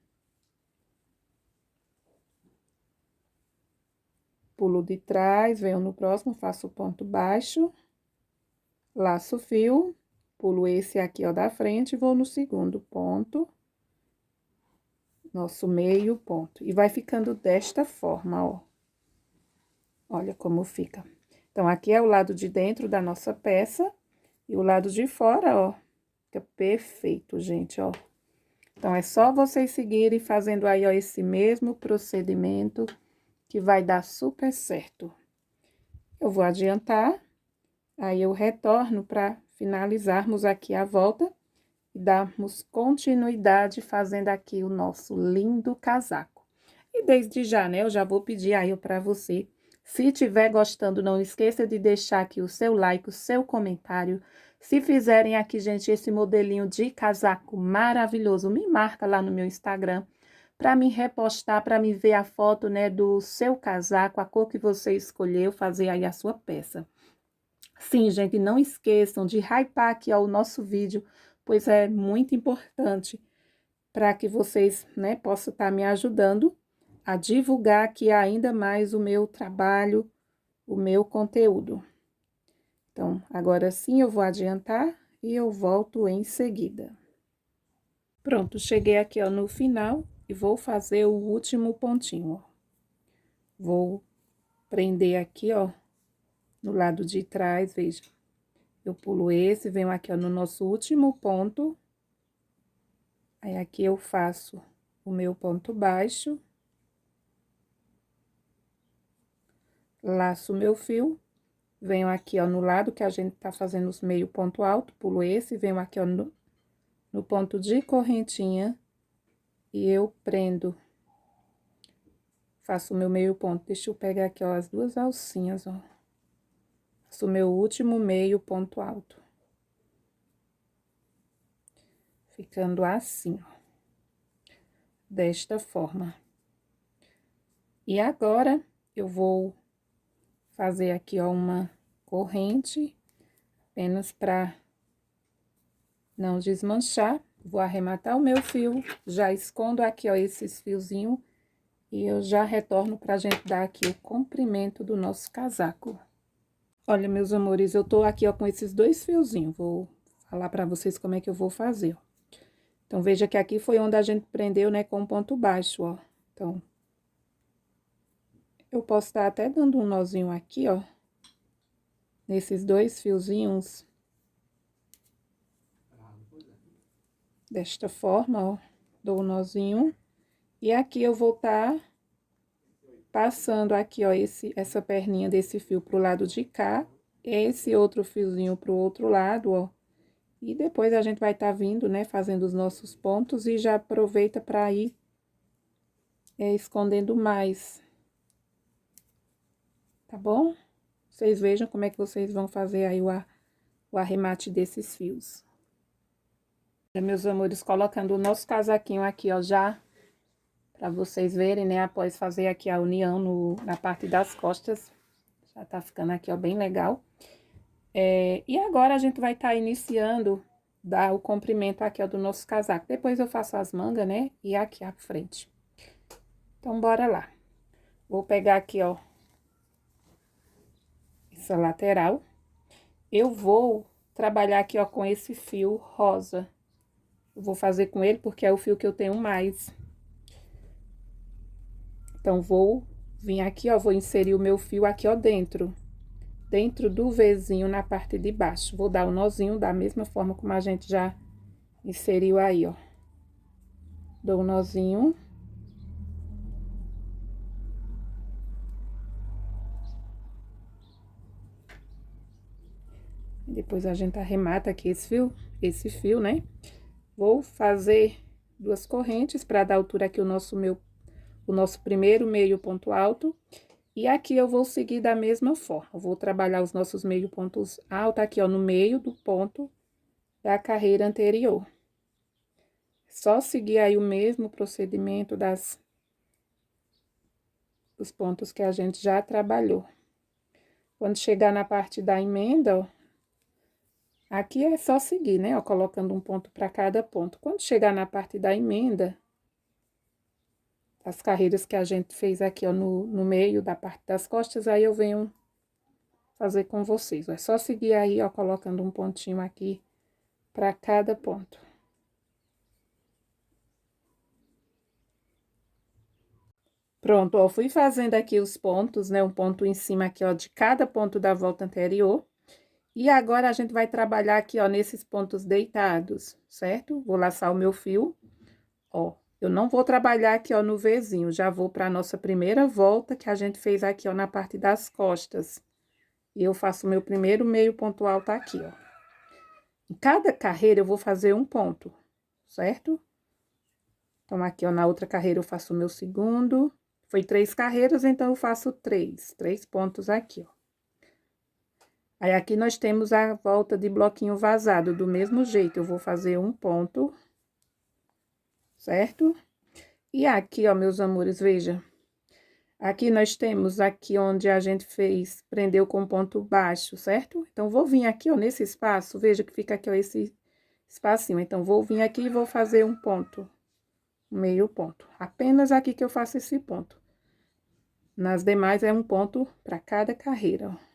Pulo de trás, venho no próximo, faço ponto baixo, laço o fio, pulo esse aqui, ó, da frente, vou no segundo ponto, nosso meio ponto. E vai ficando desta forma, ó. Olha como fica. Então, aqui é o lado de dentro da nossa peça e o lado de fora, ó, fica perfeito, gente, ó. Então, é só vocês seguirem fazendo aí, ó, esse mesmo procedimento que vai dar super certo. Eu vou adiantar, aí eu retorno para finalizarmos aqui a volta e darmos continuidade fazendo aqui o nosso lindo casaco. E desde já, né, eu já vou pedir aí para você, se estiver gostando, não esqueça de deixar aqui o seu like, o seu comentário. Se fizerem aqui, gente, esse modelinho de casaco maravilhoso, me marca lá no meu Instagram, para me repostar, para me ver a foto, né, do seu casaco, a cor que você escolheu, fazer aí a sua peça. Sim, gente, não esqueçam de hypar aqui, ó, o nosso vídeo, pois é muito importante para que vocês, né, possam estar me ajudando a divulgar aqui ainda mais o meu trabalho, o meu conteúdo. Então, agora sim eu vou adiantar e eu volto em seguida. Pronto, cheguei aqui, ó, no final. E vou fazer o último pontinho, ó. Vou prender aqui, ó, no lado de trás, veja. Eu pulo esse, venho aqui, ó, no nosso último ponto. Aí, aqui eu faço o meu ponto baixo. Laço o meu fio. Venho aqui, ó, no lado que a gente tá fazendo os meio ponto alto, pulo esse, venho aqui, ó, no ponto de correntinha. E eu prendo. Faço o meu meio ponto. Deixa eu pegar aqui, ó, as duas alcinhas, ó. Faço o meu último meio ponto alto. Ficando assim, ó. Desta forma. E agora, eu vou fazer aqui, ó, uma corrente, apenas pra não desmanchar. Vou arrematar o meu fio, já escondo aqui, ó, esses fiozinhos. E eu já retorno pra gente dar aqui o comprimento do nosso casaco. Olha, meus amores, eu tô aqui, ó, com esses dois fiozinhos. Vou falar pra vocês como é que eu vou fazer, ó. Então, veja que aqui foi onde a gente prendeu, né, com ponto baixo, ó. Então, eu posso estar até dando um nozinho aqui, ó. Nesses dois fiozinhos. Desta forma, ó. Dou um nozinho. E aqui eu vou estar passando aqui, ó, essa perninha desse fio pro lado de cá, esse outro fiozinho pro outro lado, ó. E depois a gente vai estar vindo, né, fazendo os nossos pontos e já aproveita para ir escondendo mais. Tá bom? Vocês vejam como é que vocês vão fazer aí o arremate desses fios. Meus amores, colocando o nosso casaquinho aqui, ó, já para vocês verem, né, após fazer aqui a união na parte das costas. Já tá ficando aqui, ó, bem legal. E agora a gente vai estar iniciando, dar o comprimento aqui, ó, do nosso casaco. Depois eu faço as mangas, né, e aqui à frente. Então, bora lá. Vou pegar aqui, ó, essa lateral. Eu vou trabalhar aqui, ó, com esse fio rosa. Eu vou fazer com ele porque é o fio que eu tenho mais. Então, vou vir aqui, ó, vou inserir o meu fio aqui, ó, dentro do Vzinho na parte de baixo. Vou dar o nozinho da mesma forma como a gente já inseriu aí, ó. Dou um nozinho. Depois a gente arremata aqui esse fio, né? Vou fazer duas correntes para dar altura aqui o nosso primeiro meio ponto alto. E aqui eu vou seguir da mesma forma. Eu vou trabalhar os nossos meio pontos altos aqui, ó, no meio do ponto da carreira anterior. Só seguir aí o mesmo procedimento dos pontos que a gente já trabalhou. Quando chegar na parte da emenda, ó, aqui é só seguir, né, ó, colocando um ponto para cada ponto. Quando chegar na parte da emenda, as carreiras que a gente fez aqui, ó, no meio da parte das costas, aí eu venho fazer com vocês. É só seguir aí, ó, colocando um pontinho aqui para cada ponto. Pronto, ó, fui fazendo aqui os pontos, né, um ponto em cima aqui, ó, de cada ponto da volta anterior. E agora, a gente vai trabalhar aqui, ó, nesses pontos deitados, certo? Vou laçar o meu fio, ó. Eu não vou trabalhar aqui, ó, no Vzinho, já vou para a nossa primeira volta que a gente fez aqui, ó, na parte das costas. E eu faço o meu primeiro meio ponto alto aqui, ó. Em cada carreira, eu vou fazer um ponto, certo? Então, aqui, ó, na outra carreira, eu faço o meu segundo. Foi 3 carreiras, então, eu faço 3 pontos aqui, ó. Aí, aqui nós temos a volta de bloquinho vazado, do mesmo jeito, eu vou fazer um ponto, certo? E aqui, ó, meus amores, veja, aqui nós temos aqui onde a gente fez, prendeu com ponto baixo, certo? Então, vou vir aqui, ó, nesse espaço, veja que fica aqui, ó, esse espacinho. Então, vou vir aqui e vou fazer um ponto, meio ponto. Apenas aqui que eu faço esse ponto. Nas demais, é um ponto para cada carreira, ó.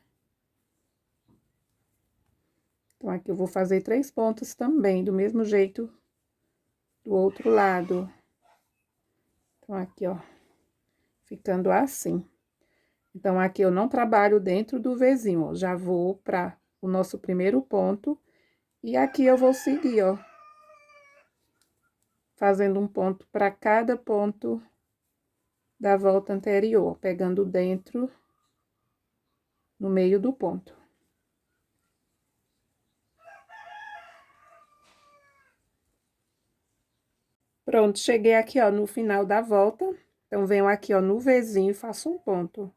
Então, aqui eu vou fazer 3 pontos também, do mesmo jeito do outro lado. Então, aqui, ó, ficando assim. Então, aqui eu não trabalho dentro do Vzinho, ó, já vou para o nosso primeiro ponto. E aqui eu vou seguir, ó, fazendo um ponto para cada ponto da volta anterior, pegando dentro, no meio do ponto. Pronto, cheguei aqui, ó, no final da volta. Então, venho aqui, ó, no Vzinho e faço um ponto.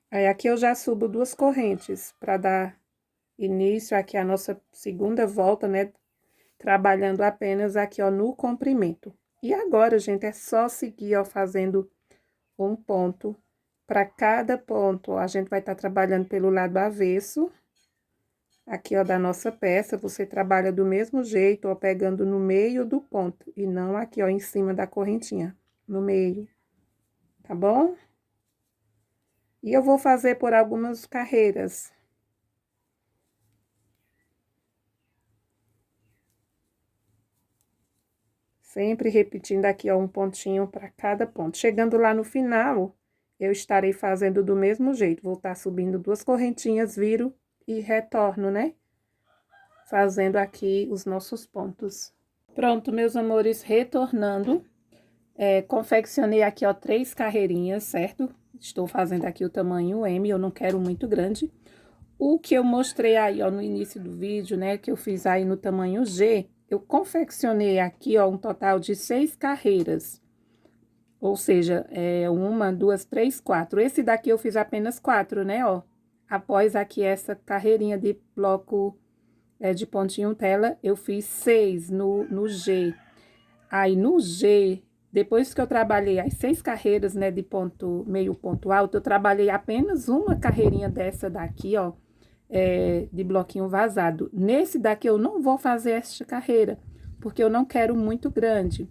Aí, aqui eu já subo 2 correntes, para dar início aqui à nossa segunda volta, né? Trabalhando apenas aqui, ó, no comprimento. E agora, gente, é só seguir, ó, fazendo um ponto para cada ponto, ó. A gente vai estar trabalhando pelo lado avesso, aqui, ó, da nossa peça. Você trabalha do mesmo jeito, ó, pegando no meio do ponto, e não aqui, ó, em cima da correntinha, no meio, tá bom? E eu vou fazer por algumas carreiras. Sempre repetindo aqui, ó, um pontinho para cada ponto. Chegando lá no final, eu estarei fazendo do mesmo jeito. Vou estar subindo 2 correntinhas, viro e retorno, né? Fazendo aqui os nossos pontos. Pronto, meus amores, retornando. Confeccionei aqui, ó, 3 carreirinhas, certo? Estou fazendo aqui o tamanho M, eu não quero muito grande. O que eu mostrei aí, ó, no início do vídeo, né, que eu fiz aí no tamanho G, eu confeccionei aqui, ó, um total de 6 carreiras. Ou seja, 1, 2, 3, 4. Esse daqui eu fiz apenas 4, né, ó. Após aqui essa carreirinha de bloco de pontinho tela, eu fiz 6 no G. Aí, no G, depois que eu trabalhei as 6 carreiras, né, de ponto, meio ponto alto, eu trabalhei apenas uma carreirinha dessa daqui, ó, de bloquinho vazado. Nesse daqui, eu não vou fazer esta carreira, porque eu não quero muito grande.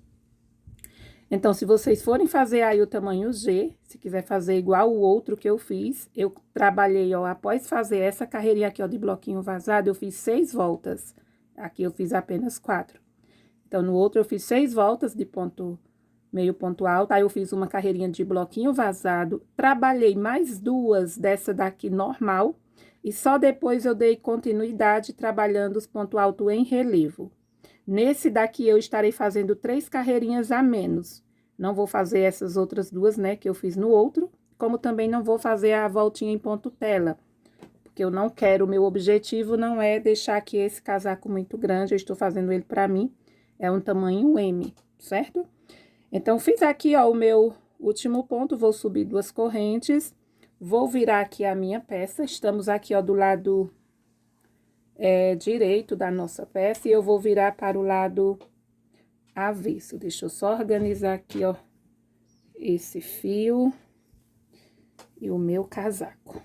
Então, se vocês forem fazer aí o tamanho G, se quiser fazer igual o outro que eu fiz, eu trabalhei, ó, após fazer essa carreirinha aqui, ó, de bloquinho vazado, eu fiz 6 voltas. Aqui eu fiz apenas 4. Então, no outro eu fiz 6 voltas de ponto, meio ponto alto, aí eu fiz uma carreirinha de bloquinho vazado, trabalhei mais 2 dessa daqui normal, e só depois eu dei continuidade trabalhando os pontos altos em relevo. Nesse daqui eu estarei fazendo 3 carreirinhas a menos. Não vou fazer essas outras 2, né, que eu fiz no outro, como também não vou fazer a voltinha em ponto tela, porque eu não quero, o meu objetivo não é deixar aqui esse casaco muito grande, eu estou fazendo ele para mim, é um tamanho M, certo? Então, fiz aqui, ó, o último ponto, vou subir 2 correntes, vou virar aqui a minha peça, estamos aqui, ó, do lado direito da nossa peça, e eu vou virar para o lado avesso. Deixa eu só organizar aqui, ó, esse fio e o meu casaco.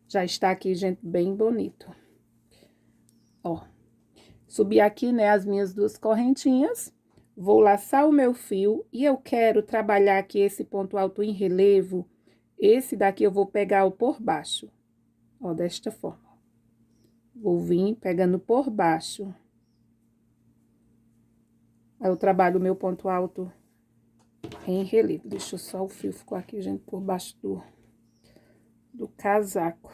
Já está aqui, gente, bem bonito. Ó, subi aqui, né, as minhas 2 correntinhas, vou laçar o meu fio e eu quero trabalhar aqui esse ponto alto em relevo. Esse daqui eu vou pegar o por baixo, ó, desta forma. Vou vir pegando por baixo. Aí eu trabalho o meu ponto alto em relevo. Deixa eu só o fio ficou aqui, gente, por baixo do casaco.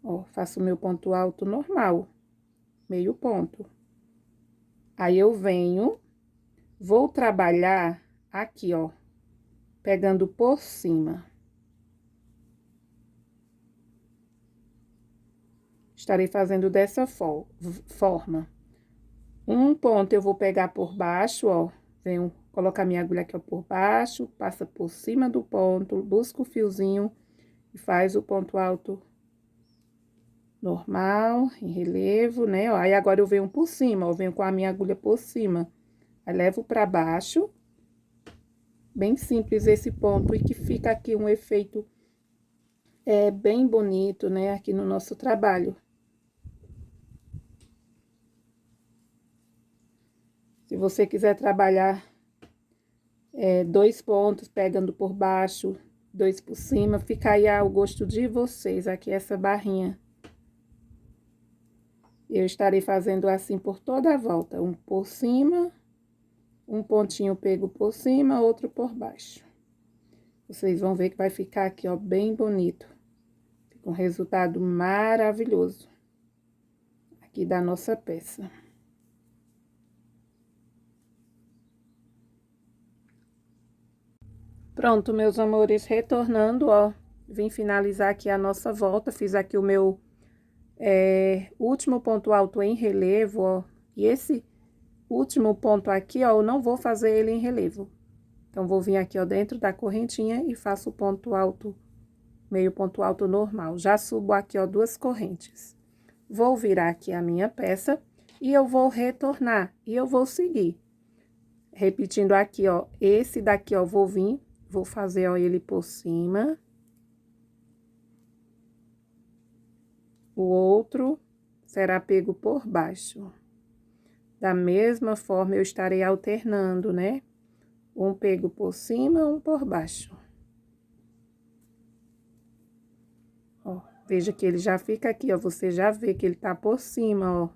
Ó, faço o meu ponto alto normal, meio ponto. Aí eu venho, vou trabalhar aqui, ó, pegando por cima. Estarei fazendo dessa forma. Um ponto eu vou pegar por baixo, ó, venho colocar minha agulha aqui, ó, por baixo, passa por cima do ponto, busca o fiozinho e faz o ponto alto normal, em relevo, né? Ó, aí agora eu venho por cima, ó, venho com a minha agulha por cima, aí levo pra baixo, bem simples esse ponto, e que fica aqui um efeito bem bonito, né? Aqui no nosso trabalho. Se você quiser trabalhar 2 pontos, pegando por baixo, 2 por cima, fica aí ao gosto de vocês, aqui essa barrinha. Eu estarei fazendo assim por toda a volta, um por cima, um pontinho pego por cima, outro por baixo. Vocês vão ver que vai ficar aqui, ó, bem bonito. Fica um resultado maravilhoso aqui da nossa peça. Pronto, meus amores, retornando, ó, vim finalizar aqui a nossa volta, fiz aqui o meu último ponto alto em relevo, ó, e esse último ponto aqui, ó, eu não vou fazer ele em relevo. Então, vou vir aqui, ó, dentro da correntinha e faço o ponto alto, meio ponto alto normal. Já subo aqui, ó, 2 correntes. Vou virar aqui a minha peça e eu vou retornar, e eu vou seguir. Repetindo aqui, ó, esse daqui, ó, vou vir, vou fazer, ó, ele por cima. O outro será pego por baixo. Da mesma forma, eu estarei alternando, né? Um pego por cima, um por baixo. Ó, veja que ele já fica aqui, ó, você já vê que ele tá por cima, ó.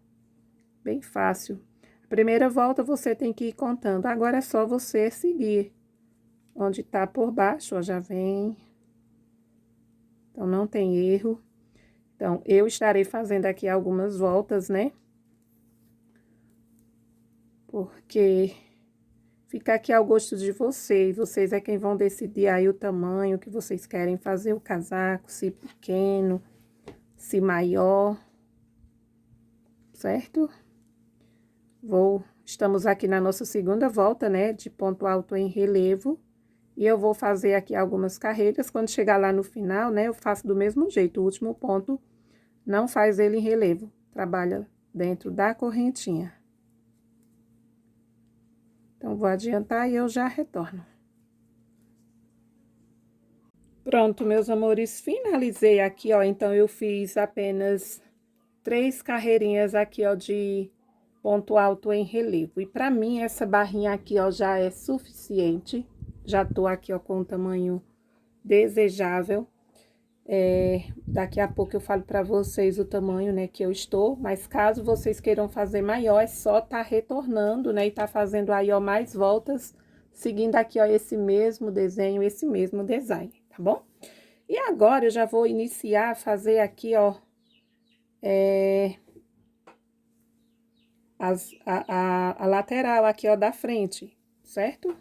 Bem fácil. A primeira volta você tem que ir contando, agora é só você seguir. Onde tá por baixo, ó, já vem. Então, não tem erro. Então, eu estarei fazendo aqui algumas voltas, né? Porque fica aqui ao gosto de vocês. Vocês é quem vão decidir aí o tamanho que vocês querem fazer o casaco, se pequeno, se maior, certo? Estamos aqui na nossa segunda volta, né, de ponto alto em relevo. E eu vou fazer aqui algumas carreiras. Quando chegar lá no final, né, eu faço do mesmo jeito. O último ponto, não faz ele em relevo. Trabalha dentro da correntinha. Então, vou adiantar e eu já retorno. Pronto, meus amores, finalizei aqui, ó. Então, eu fiz apenas 3 carreirinhas aqui, ó, de ponto alto em relevo. E pra mim, essa barrinha aqui, ó, já é suficiente. Já tô aqui, ó, com o tamanho desejável. Daqui a pouco eu falo pra vocês o tamanho, né, que eu estou. Mas caso vocês queiram fazer maior, é só tá retornando, né, e tá fazendo aí, ó, mais voltas, seguindo aqui, ó, esse mesmo desenho, esse mesmo design, tá bom? E agora, eu já vou iniciar a fazer aqui, ó, a lateral aqui, ó, da frente, certo?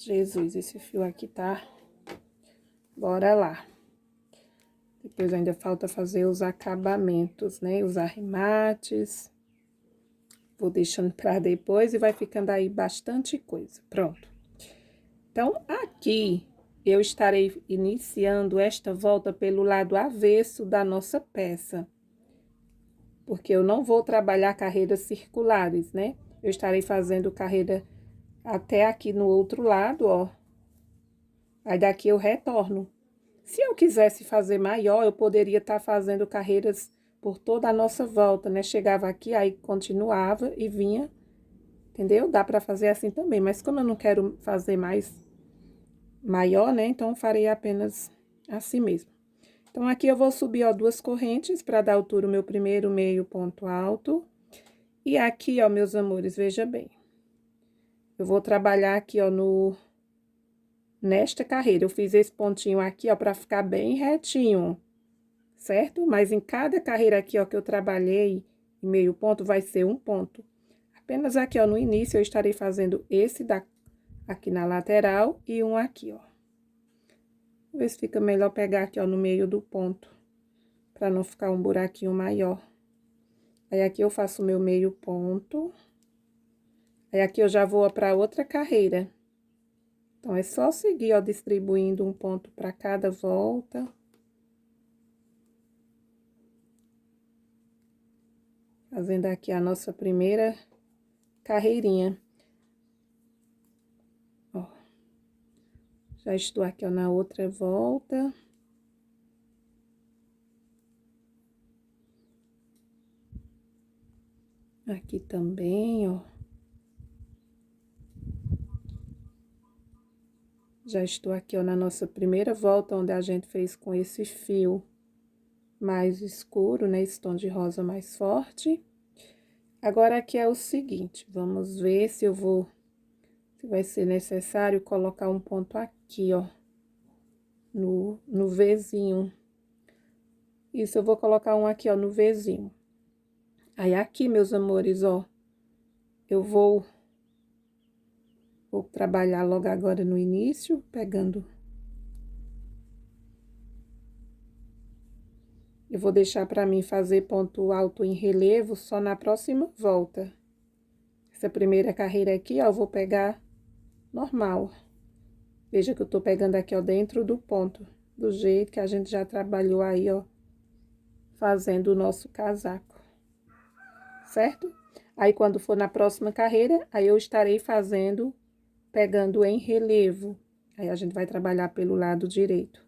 Jesus, esse fio aqui tá... Bora lá. Depois ainda falta fazer os acabamentos, né? Os arremates. Vou deixando pra depois e vai ficando aí bastante coisa. Pronto. Então, aqui eu estarei iniciando esta volta pelo lado avesso da nossa peça, porque eu não vou trabalhar carreiras circulares, né? Eu estarei fazendo carreira até aqui no outro lado, ó. Aí daqui eu retorno. Se eu quisesse fazer maior, eu poderia estar fazendo carreiras por toda a nossa volta, né? Chegava aqui, aí continuava e vinha, entendeu? Dá para fazer assim também, mas como eu não quero fazer mais maior, né? Então, farei apenas assim mesmo. Então, aqui eu vou subir, ó, 2 correntes para dar altura o meu primeiro meio ponto alto. E aqui, ó, meus amores, veja bem. Eu vou trabalhar aqui, ó, nesta carreira. Eu fiz esse pontinho aqui, ó, para ficar bem retinho, certo? Mas em cada carreira aqui, ó, que eu trabalhei em meio ponto, vai ser um ponto. Apenas aqui, ó, no início, eu estarei fazendo esse aqui na lateral e um aqui, ó. Vou ver se fica melhor pegar aqui, ó, no meio do ponto, para não ficar um buraquinho maior. Aí, aqui eu faço o meu meio ponto. Aí, aqui eu já vou para outra carreira. Então, é só seguir, ó, distribuindo um ponto para cada volta. Fazendo aqui a nossa primeira carreirinha. Ó. Já estou aqui, ó, na outra volta. Aqui também, ó. Já estou aqui, ó, na nossa primeira volta, onde a gente fez com esse fio mais escuro, né? Esse tom de rosa mais forte. Agora, aqui é o seguinte, vamos ver se vai ser necessário colocar um ponto aqui, ó, no Vzinho. Isso, eu vou colocar um aqui, ó, no Vzinho. Aí, aqui, meus amores, ó, eu vou trabalhar logo agora no início, pegando. Eu vou deixar para mim fazer ponto alto em relevo só na próxima volta. Essa primeira carreira aqui, ó, eu vou pegar normal. Veja que eu tô pegando aqui, ó, dentro do ponto, do jeito que a gente já trabalhou aí, ó, fazendo o nosso casaco, certo? Aí, quando for na próxima carreira, aí eu estarei fazendo, pegando em relevo. Aí, a gente vai trabalhar pelo lado direito.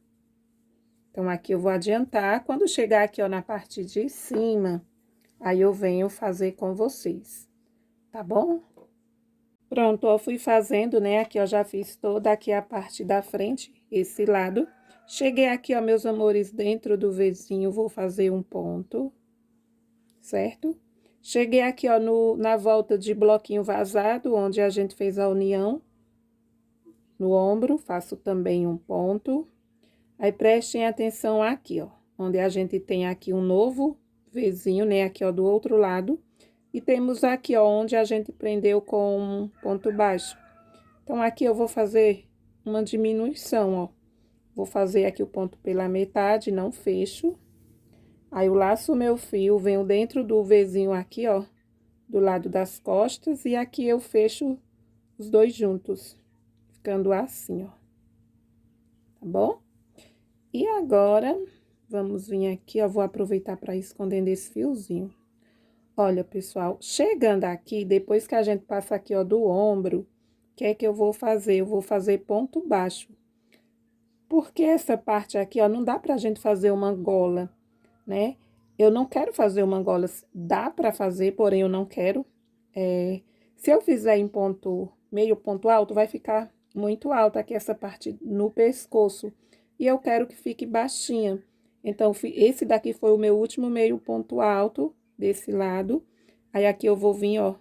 Então, aqui eu vou adiantar. Quando chegar aqui, ó, na parte de cima, aí eu venho fazer com vocês, tá bom? Pronto, ó, fui fazendo, né? Aqui, ó, já fiz toda aqui a parte da frente, esse lado. Cheguei aqui, ó, meus amores, dentro do Vzinho, vou fazer um ponto, certo? Cheguei aqui, ó, na volta de bloquinho vazado, onde a gente fez a união, no ombro, faço também um ponto. Aí, prestem atenção aqui, ó, onde a gente tem aqui um novo Vzinho, né, aqui, ó, do outro lado. E temos aqui, ó, onde a gente prendeu com um ponto baixo. Então, aqui eu vou fazer uma diminuição, ó. Vou fazer aqui o ponto pela metade, não fecho. Aí, eu laço o meu fio, venho dentro do Vzinho aqui, ó, do lado das costas. E aqui eu fecho os dois juntos, ficando assim, ó. Tá bom? E agora, vamos vir aqui, ó, vou aproveitar para esconder esse fiozinho. Olha, pessoal, chegando aqui, depois que a gente passa aqui, ó, do ombro, o que é que eu vou fazer? Eu vou fazer ponto baixo. Porque essa parte aqui, ó, não dá pra gente fazer uma gola, né? Eu não quero fazer uma gola, dá pra fazer, porém eu não quero. Se eu fizer em meio ponto alto, vai ficar muito alta aqui essa parte no pescoço. E eu quero que fique baixinha. Então, esse daqui foi o meu último meio ponto alto desse lado. Aí, aqui eu vou vir, ó,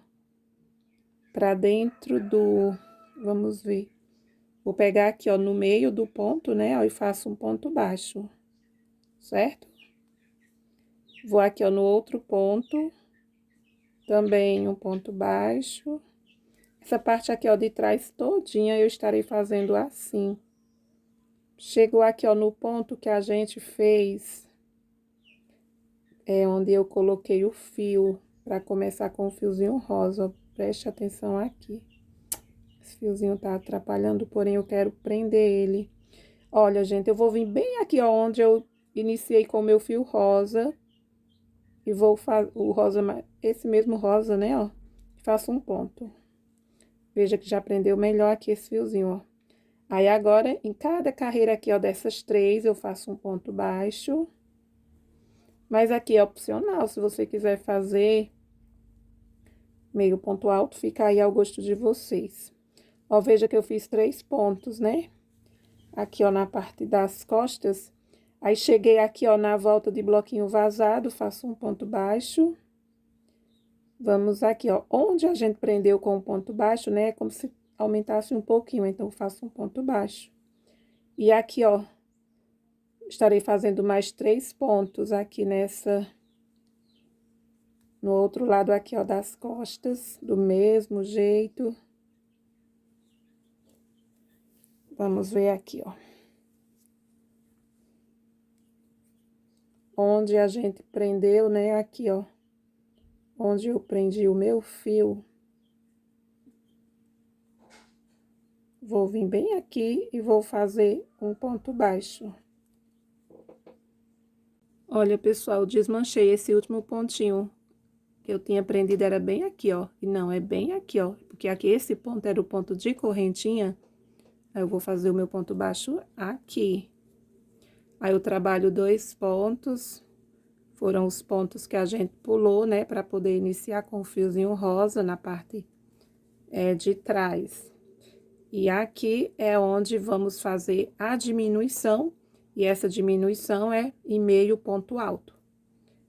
pra dentro vamos ver. Vou pegar aqui, ó, no meio do ponto, né, ó, e faço um ponto baixo, certo? Vou aqui, ó, no outro ponto, também um ponto baixo. Essa parte aqui, ó, de trás todinha eu estarei fazendo assim. Chego aqui, ó, no ponto que a gente fez, onde eu coloquei o fio, para começar com o fiozinho rosa, ó. Preste atenção aqui. Esse fiozinho tá atrapalhando, porém eu quero prender ele. Olha, gente, eu vou vir bem aqui, ó, onde eu iniciei com o meu fio rosa. E vou fazer o rosa, esse mesmo rosa, né, ó. Faço um ponto. Veja que já prendeu melhor aqui esse fiozinho, ó. Aí, agora, em cada carreira aqui, ó, dessas 3, eu faço um ponto baixo. Mas aqui é opcional, se você quiser fazer meio ponto alto, fica aí ao gosto de vocês. Ó, veja que eu fiz 3 pontos, né? Aqui, ó, na parte das costas. Aí, cheguei aqui, ó, na volta de bloquinho vazado, faço um ponto baixo. Vamos aqui, ó, onde a gente prendeu com o ponto baixo, né? É como se aumentasse um pouquinho, então, eu faço um ponto baixo. E aqui, ó, estarei fazendo mais 3 pontos aqui no outro lado aqui, ó, das costas, do mesmo jeito. Vamos ver aqui, ó. Onde a gente prendeu, né, aqui, ó. Onde eu prendi o meu fio. Vou vir bem aqui e vou fazer um ponto baixo. Olha, pessoal, desmanchei esse último pontinho que eu tinha prendido, era bem aqui, ó. E não, é bem aqui, ó. Porque aqui esse ponto era o ponto de correntinha. Aí, eu vou fazer o meu ponto baixo aqui. Aí, eu trabalho 2 pontos. Foram os pontos que a gente pulou, né? Pra poder iniciar com o fiozinho rosa na parte de trás. E aqui é onde vamos fazer a diminuição. E essa diminuição é em meio ponto alto.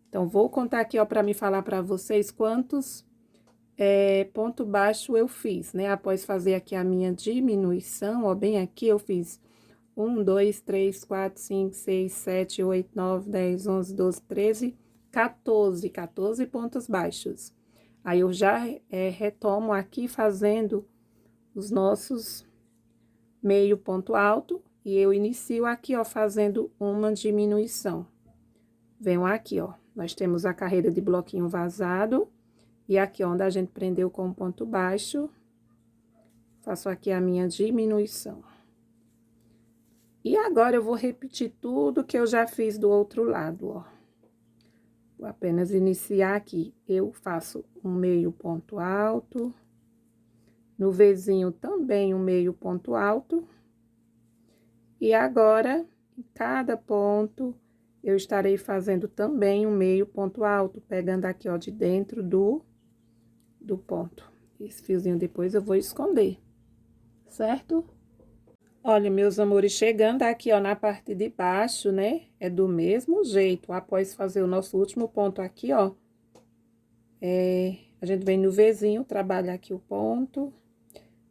Então, vou contar aqui, ó, pra me falar pra vocês quantos ponto baixo eu fiz, né? Após fazer aqui a minha diminuição, ó, bem aqui eu fiz 1, 2, 3, 4, 5, 6, 7, 8, 9, 10, 11, 12, 13, 14 pontos baixos. Aí, eu já retomo aqui fazendo os nossos meio ponto alto e eu inicio aqui, ó, fazendo uma diminuição. Venho aqui, ó, nós temos a carreira de bloquinho vazado. E aqui, onde a gente prendeu com um ponto baixo, faço aqui a minha diminuição. E agora, eu vou repetir tudo que eu já fiz do outro lado, ó. Vou apenas iniciar aqui. Eu faço um meio ponto alto. No Vzinho também um meio ponto alto. E agora, em cada ponto, eu estarei fazendo também um meio ponto alto, pegando aqui, ó, de dentro do ponto. Esse fiozinho depois eu vou esconder, certo? Olha, meus amores, chegando aqui, ó, na parte de baixo, né? É do mesmo jeito, após fazer o nosso último ponto aqui, ó. A gente vem no Vzinho, trabalha aqui o ponto.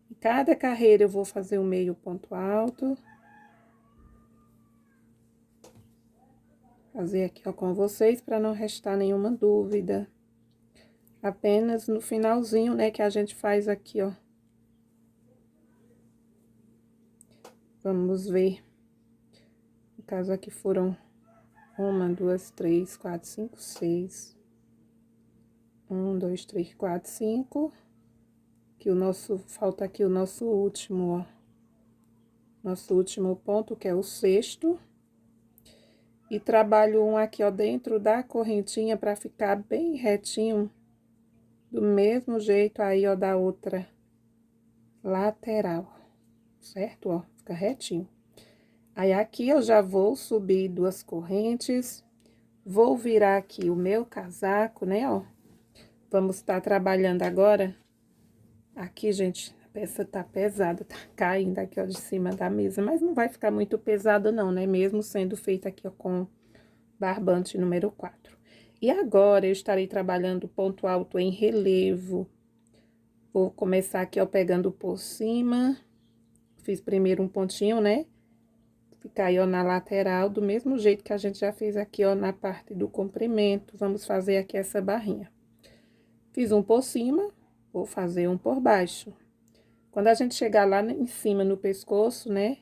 Em cada carreira eu vou fazer um meio ponto alto. Fazer aqui, ó, com vocês, para não restar nenhuma dúvida. Apenas no finalzinho, né, que a gente faz aqui, ó. Vamos ver. No caso aqui foram 1, 2, 3, 4, 5, 6. 1, 2, 3, 4, 5. Que o nosso, falta aqui o nosso último, ó. Nosso último ponto, que é o 6º. E trabalho um aqui, ó, dentro da correntinha pra ficar bem retinho. Do mesmo jeito aí, ó, da outra lateral, certo? Ó, fica retinho. Aí, aqui eu já vou subir 2 correntes, vou virar aqui o meu casaco, né, ó. Vamos estar trabalhando agora. Aqui, gente, a peça tá pesada, tá caindo aqui, ó, de cima da mesa, mas não vai ficar muito pesada não, né, mesmo sendo feita aqui, ó, com barbante número 4. E agora, eu estarei trabalhando ponto alto em relevo. Vou começar aqui, ó, pegando por cima. Fiz primeiro um pontinho, né? Ficar aí, ó, na lateral, do mesmo jeito que a gente já fez aqui, ó, na parte do comprimento. Vamos fazer aqui essa barrinha. Fiz um por cima, vou fazer um por baixo. Quando a gente chegar lá em cima no pescoço, né?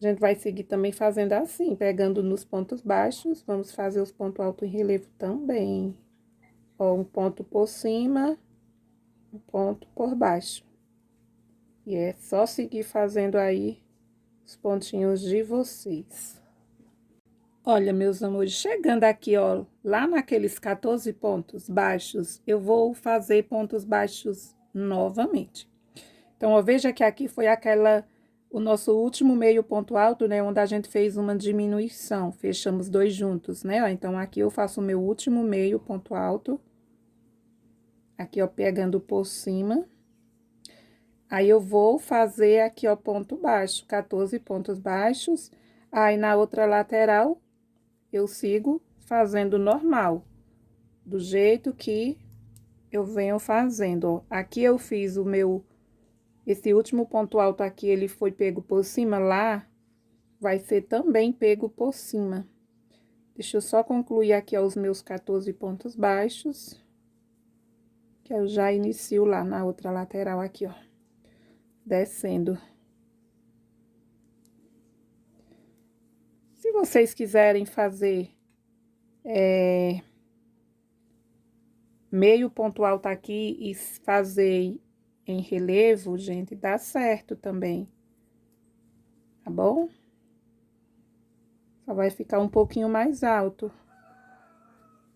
A gente vai seguir também fazendo assim, pegando nos pontos baixos, vamos fazer os pontos altos em relevo também. Ó, um ponto por cima, um ponto por baixo. E é só seguir fazendo aí os pontinhos de vocês. Olha, meus amores, chegando aqui, ó, lá naqueles 14 pontos baixos, eu vou fazer pontos baixos novamente. Então, ó, veja que aqui foi o nosso último meio ponto alto, né, onde a gente fez uma diminuição, fechamos dois juntos, né, ó, então aqui eu faço o meu último meio ponto alto, aqui, ó, pegando por cima, aí eu vou fazer aqui, ó, ponto baixo, 14 pontos baixos, aí na outra lateral, eu sigo fazendo normal, do jeito que eu venho fazendo, ó, aqui eu fiz esse último ponto alto aqui, ele foi pego por cima, lá vai ser também pego por cima. Deixa eu só concluir aqui, ó, os meus 14 pontos baixos, que eu já inicio lá na outra lateral aqui, ó, descendo. Se vocês quiserem fazer meio ponto alto aqui e fazer em relevo, gente, dá certo também, tá bom? Só vai ficar um pouquinho mais alto.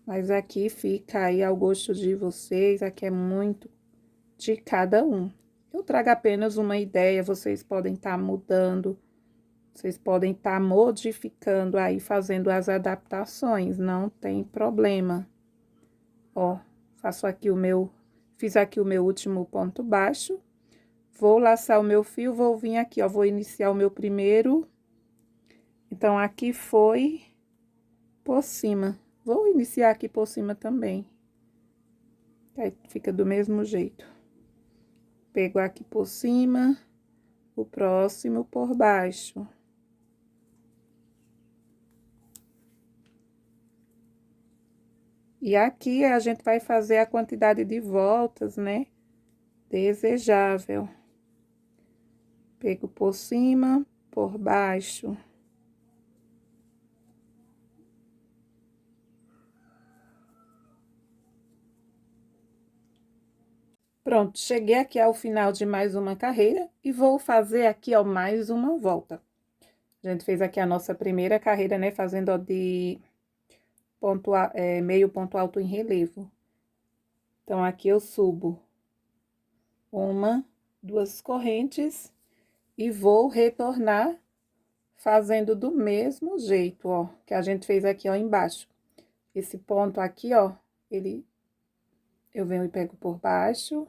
Mas aqui fica aí ao gosto de vocês, aqui é muito de cada um. Eu trago apenas uma ideia, vocês podem estar mudando, vocês podem estar modificando aí, fazendo as adaptações, não tem problema. Ó, fiz aqui o meu último ponto baixo, vou laçar o meu fio, vou vir aqui, ó, vou iniciar o meu primeiro. Então, aqui foi por cima. Vou iniciar aqui por cima também. Aí, fica do mesmo jeito. Pego aqui por cima, o próximo por baixo. E aqui a gente vai fazer a quantidade de voltas, né? Desejável. Pego por cima, por baixo. Pronto, cheguei aqui ao final de mais uma carreira e vou fazer aqui, ó, mais uma volta. A gente fez aqui a nossa primeira carreira, né, fazendo, ó, de meio ponto alto em relevo. Então, aqui eu subo uma, duas correntes e vou retornar fazendo do mesmo jeito, ó, que a gente fez aqui, ó, embaixo. Esse ponto aqui, ó, eu venho e pego por baixo.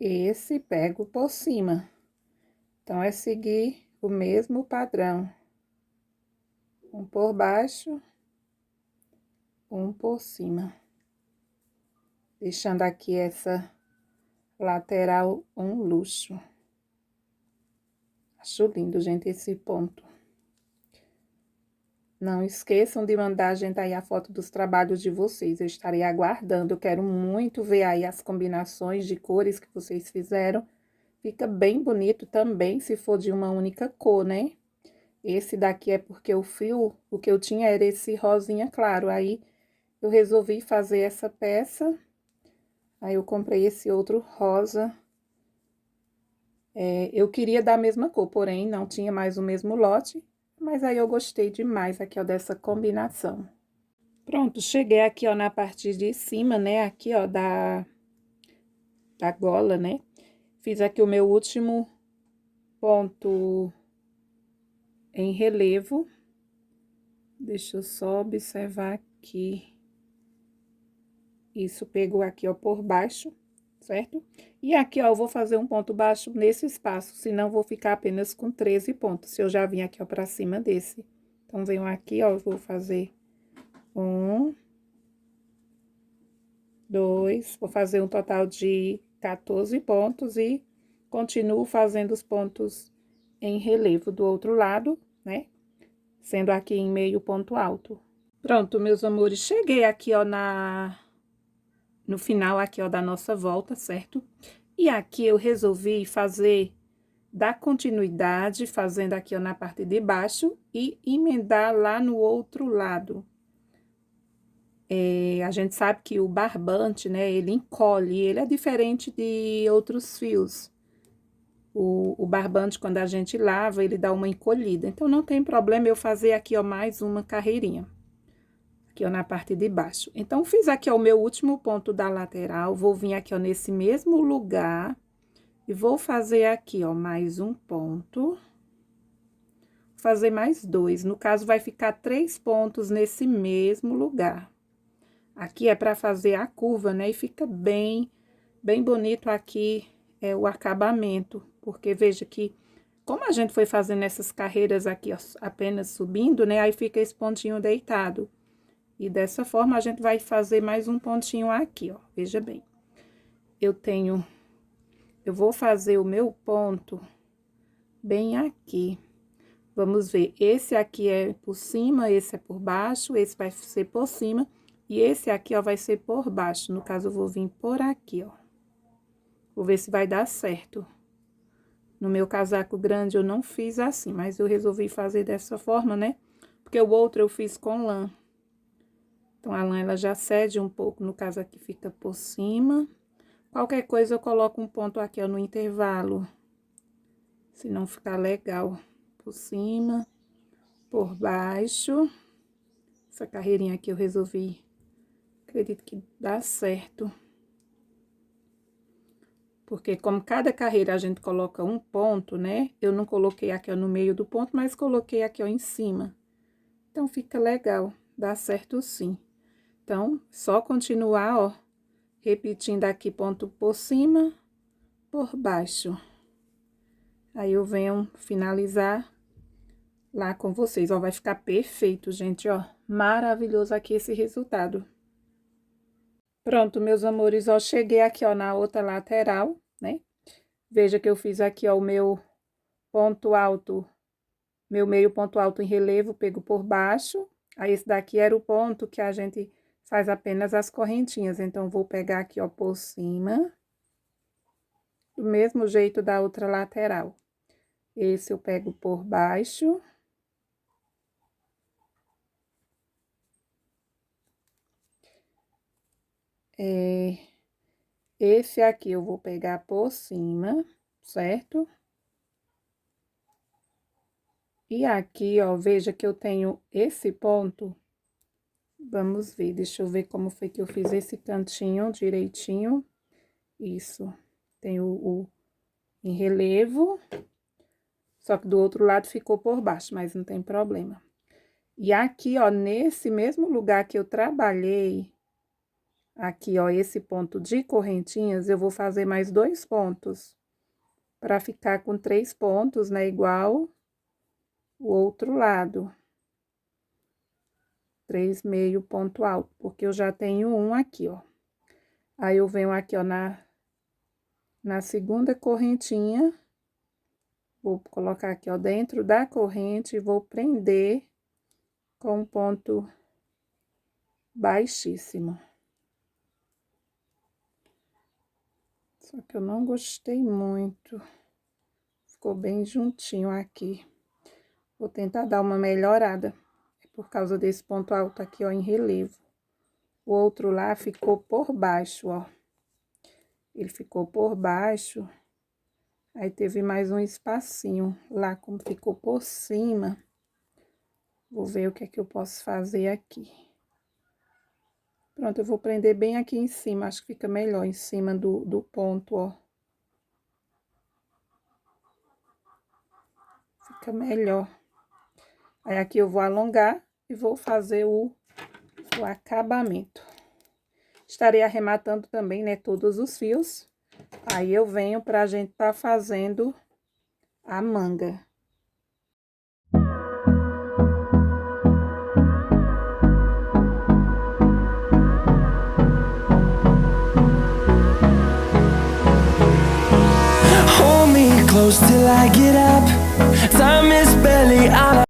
Esse pego por cima. Então, é seguir o mesmo padrão. Um por baixo, um por cima. Deixando aqui essa lateral um luxo. Acho lindo, gente, esse ponto. Não esqueçam de mandar a gente aí a foto dos trabalhos de vocês. Eu estarei aguardando. Eu quero muito ver aí as combinações de cores que vocês fizeram. Fica bem bonito também, se for de uma única cor, né? Esse daqui é porque o fio, o que eu tinha era esse rosinha claro. Aí, eu resolvi fazer essa peça. Aí, eu comprei esse outro rosa. Eu queria da mesma cor, porém, não tinha mais o mesmo lote. Mas aí, eu gostei demais aqui, ó, dessa combinação. Pronto, cheguei aqui, ó, na parte de cima, né? Aqui, ó, da gola, né? Fiz aqui o meu último ponto em relevo. Deixa eu só observar aqui. Isso pegou aqui, ó, por baixo, certo? E aqui, ó, eu vou fazer um ponto baixo nesse espaço, senão vou ficar apenas com 13 pontos, se eu já vim aqui, ó, pra cima desse. Então, venho aqui, ó, vou fazer 1, 2, vou fazer um total de 14 pontos e continuo fazendo os pontos em relevo do outro lado, né? Sendo aqui em meio ponto alto. Pronto, meus amores, cheguei aqui, ó, no final aqui, ó, da nossa volta, certo? E aqui eu resolvi dar continuidade, fazendo aqui, ó, na parte de baixo e emendar lá no outro lado. A gente sabe que o barbante, né, ele encolhe, ele é diferente de outros fios. O barbante, quando a gente lava, ele dá uma encolhida. Então, não tem problema eu fazer aqui, ó, mais uma carreirinha. Aqui, ó, na parte de baixo. Então, fiz aqui, ó, o meu último ponto da lateral. Vou vir aqui, ó, nesse mesmo lugar. E vou fazer aqui, ó, mais um ponto. Fazer mais 2. No caso, vai ficar 3 pontos nesse mesmo lugar. Aqui é para fazer a curva, né? E fica bem bonito aqui o acabamento. Porque veja que, como a gente foi fazendo essas carreiras aqui, ó, apenas subindo, né? Aí fica esse pontinho deitado. E dessa forma, a gente vai fazer mais um pontinho aqui, ó. Veja bem. Eu vou fazer o meu ponto bem aqui. Vamos ver, esse aqui é por cima, esse é por baixo, esse vai ser por cima. E esse aqui, ó, vai ser por baixo. No caso, eu vou vir por aqui, ó. Vou ver se vai dar certo. No meu casaco grande, eu não fiz assim, mas eu resolvi fazer dessa forma, né? Porque o outro eu fiz com lã. Então, a lã, ela já cede um pouco, no caso aqui fica por cima. Qualquer coisa, eu coloco um ponto aqui, ó, no intervalo. Se não ficar legal. Por cima, por baixo. Essa carreirinha aqui eu resolvi, acredito que dá certo. Porque como cada carreira a gente coloca um ponto, né? Eu não coloquei aqui, ó, no meio do ponto, mas coloquei aqui, ó, em cima. Então, fica legal, dá certo sim. Então, só continuar, ó, repetindo aqui ponto por cima, por baixo. Aí, eu venho finalizar lá com vocês, ó, vai ficar perfeito, gente, ó. Maravilhoso aqui esse resultado. Pronto, meus amores, ó, cheguei aqui, ó, na outra lateral, né? Veja que eu fiz aqui, ó, o meu ponto alto, meu meio ponto alto em relevo, pego por baixo. Aí, esse daqui era o ponto que a gente faz apenas as correntinhas. Então, vou pegar aqui, ó, por cima, do mesmo jeito da outra lateral. Esse eu pego por baixo. Esse aqui eu vou pegar por cima, certo? E aqui, ó, veja que eu tenho esse ponto. Vamos ver, deixa eu ver como foi que eu fiz esse cantinho direitinho. Isso, tem o em relevo, só que do outro lado ficou por baixo, mas não tem problema. E aqui, ó, nesse mesmo lugar que eu trabalhei, aqui, ó, esse ponto de correntinhas, eu vou fazer mais 2 pontos, para ficar com 3 pontos, né, igual o outro lado. 3 meio ponto alto, porque eu já tenho um aqui, ó. Aí, eu venho aqui, ó, na segunda correntinha, vou colocar aqui, ó, dentro da corrente e vou prender com um ponto baixíssimo. Só que eu não gostei muito. Ficou bem juntinho aqui. Vou tentar dar uma melhorada. É por causa desse ponto alto aqui, ó, em relevo. O outro lá ficou por baixo, ó. Ele ficou por baixo. Aí, teve mais um espacinho. Lá, como ficou por cima, vou ver o que é que eu posso fazer aqui. Pronto, eu vou prender bem aqui em cima, acho que fica melhor em cima do ponto, ó. Fica melhor. Aí, aqui eu vou alongar e vou fazer o acabamento. Estarei arrematando também, né, todos os fios. Aí, eu venho pra gente tá fazendo a manga. Hold me close till I get up. Time is barely on our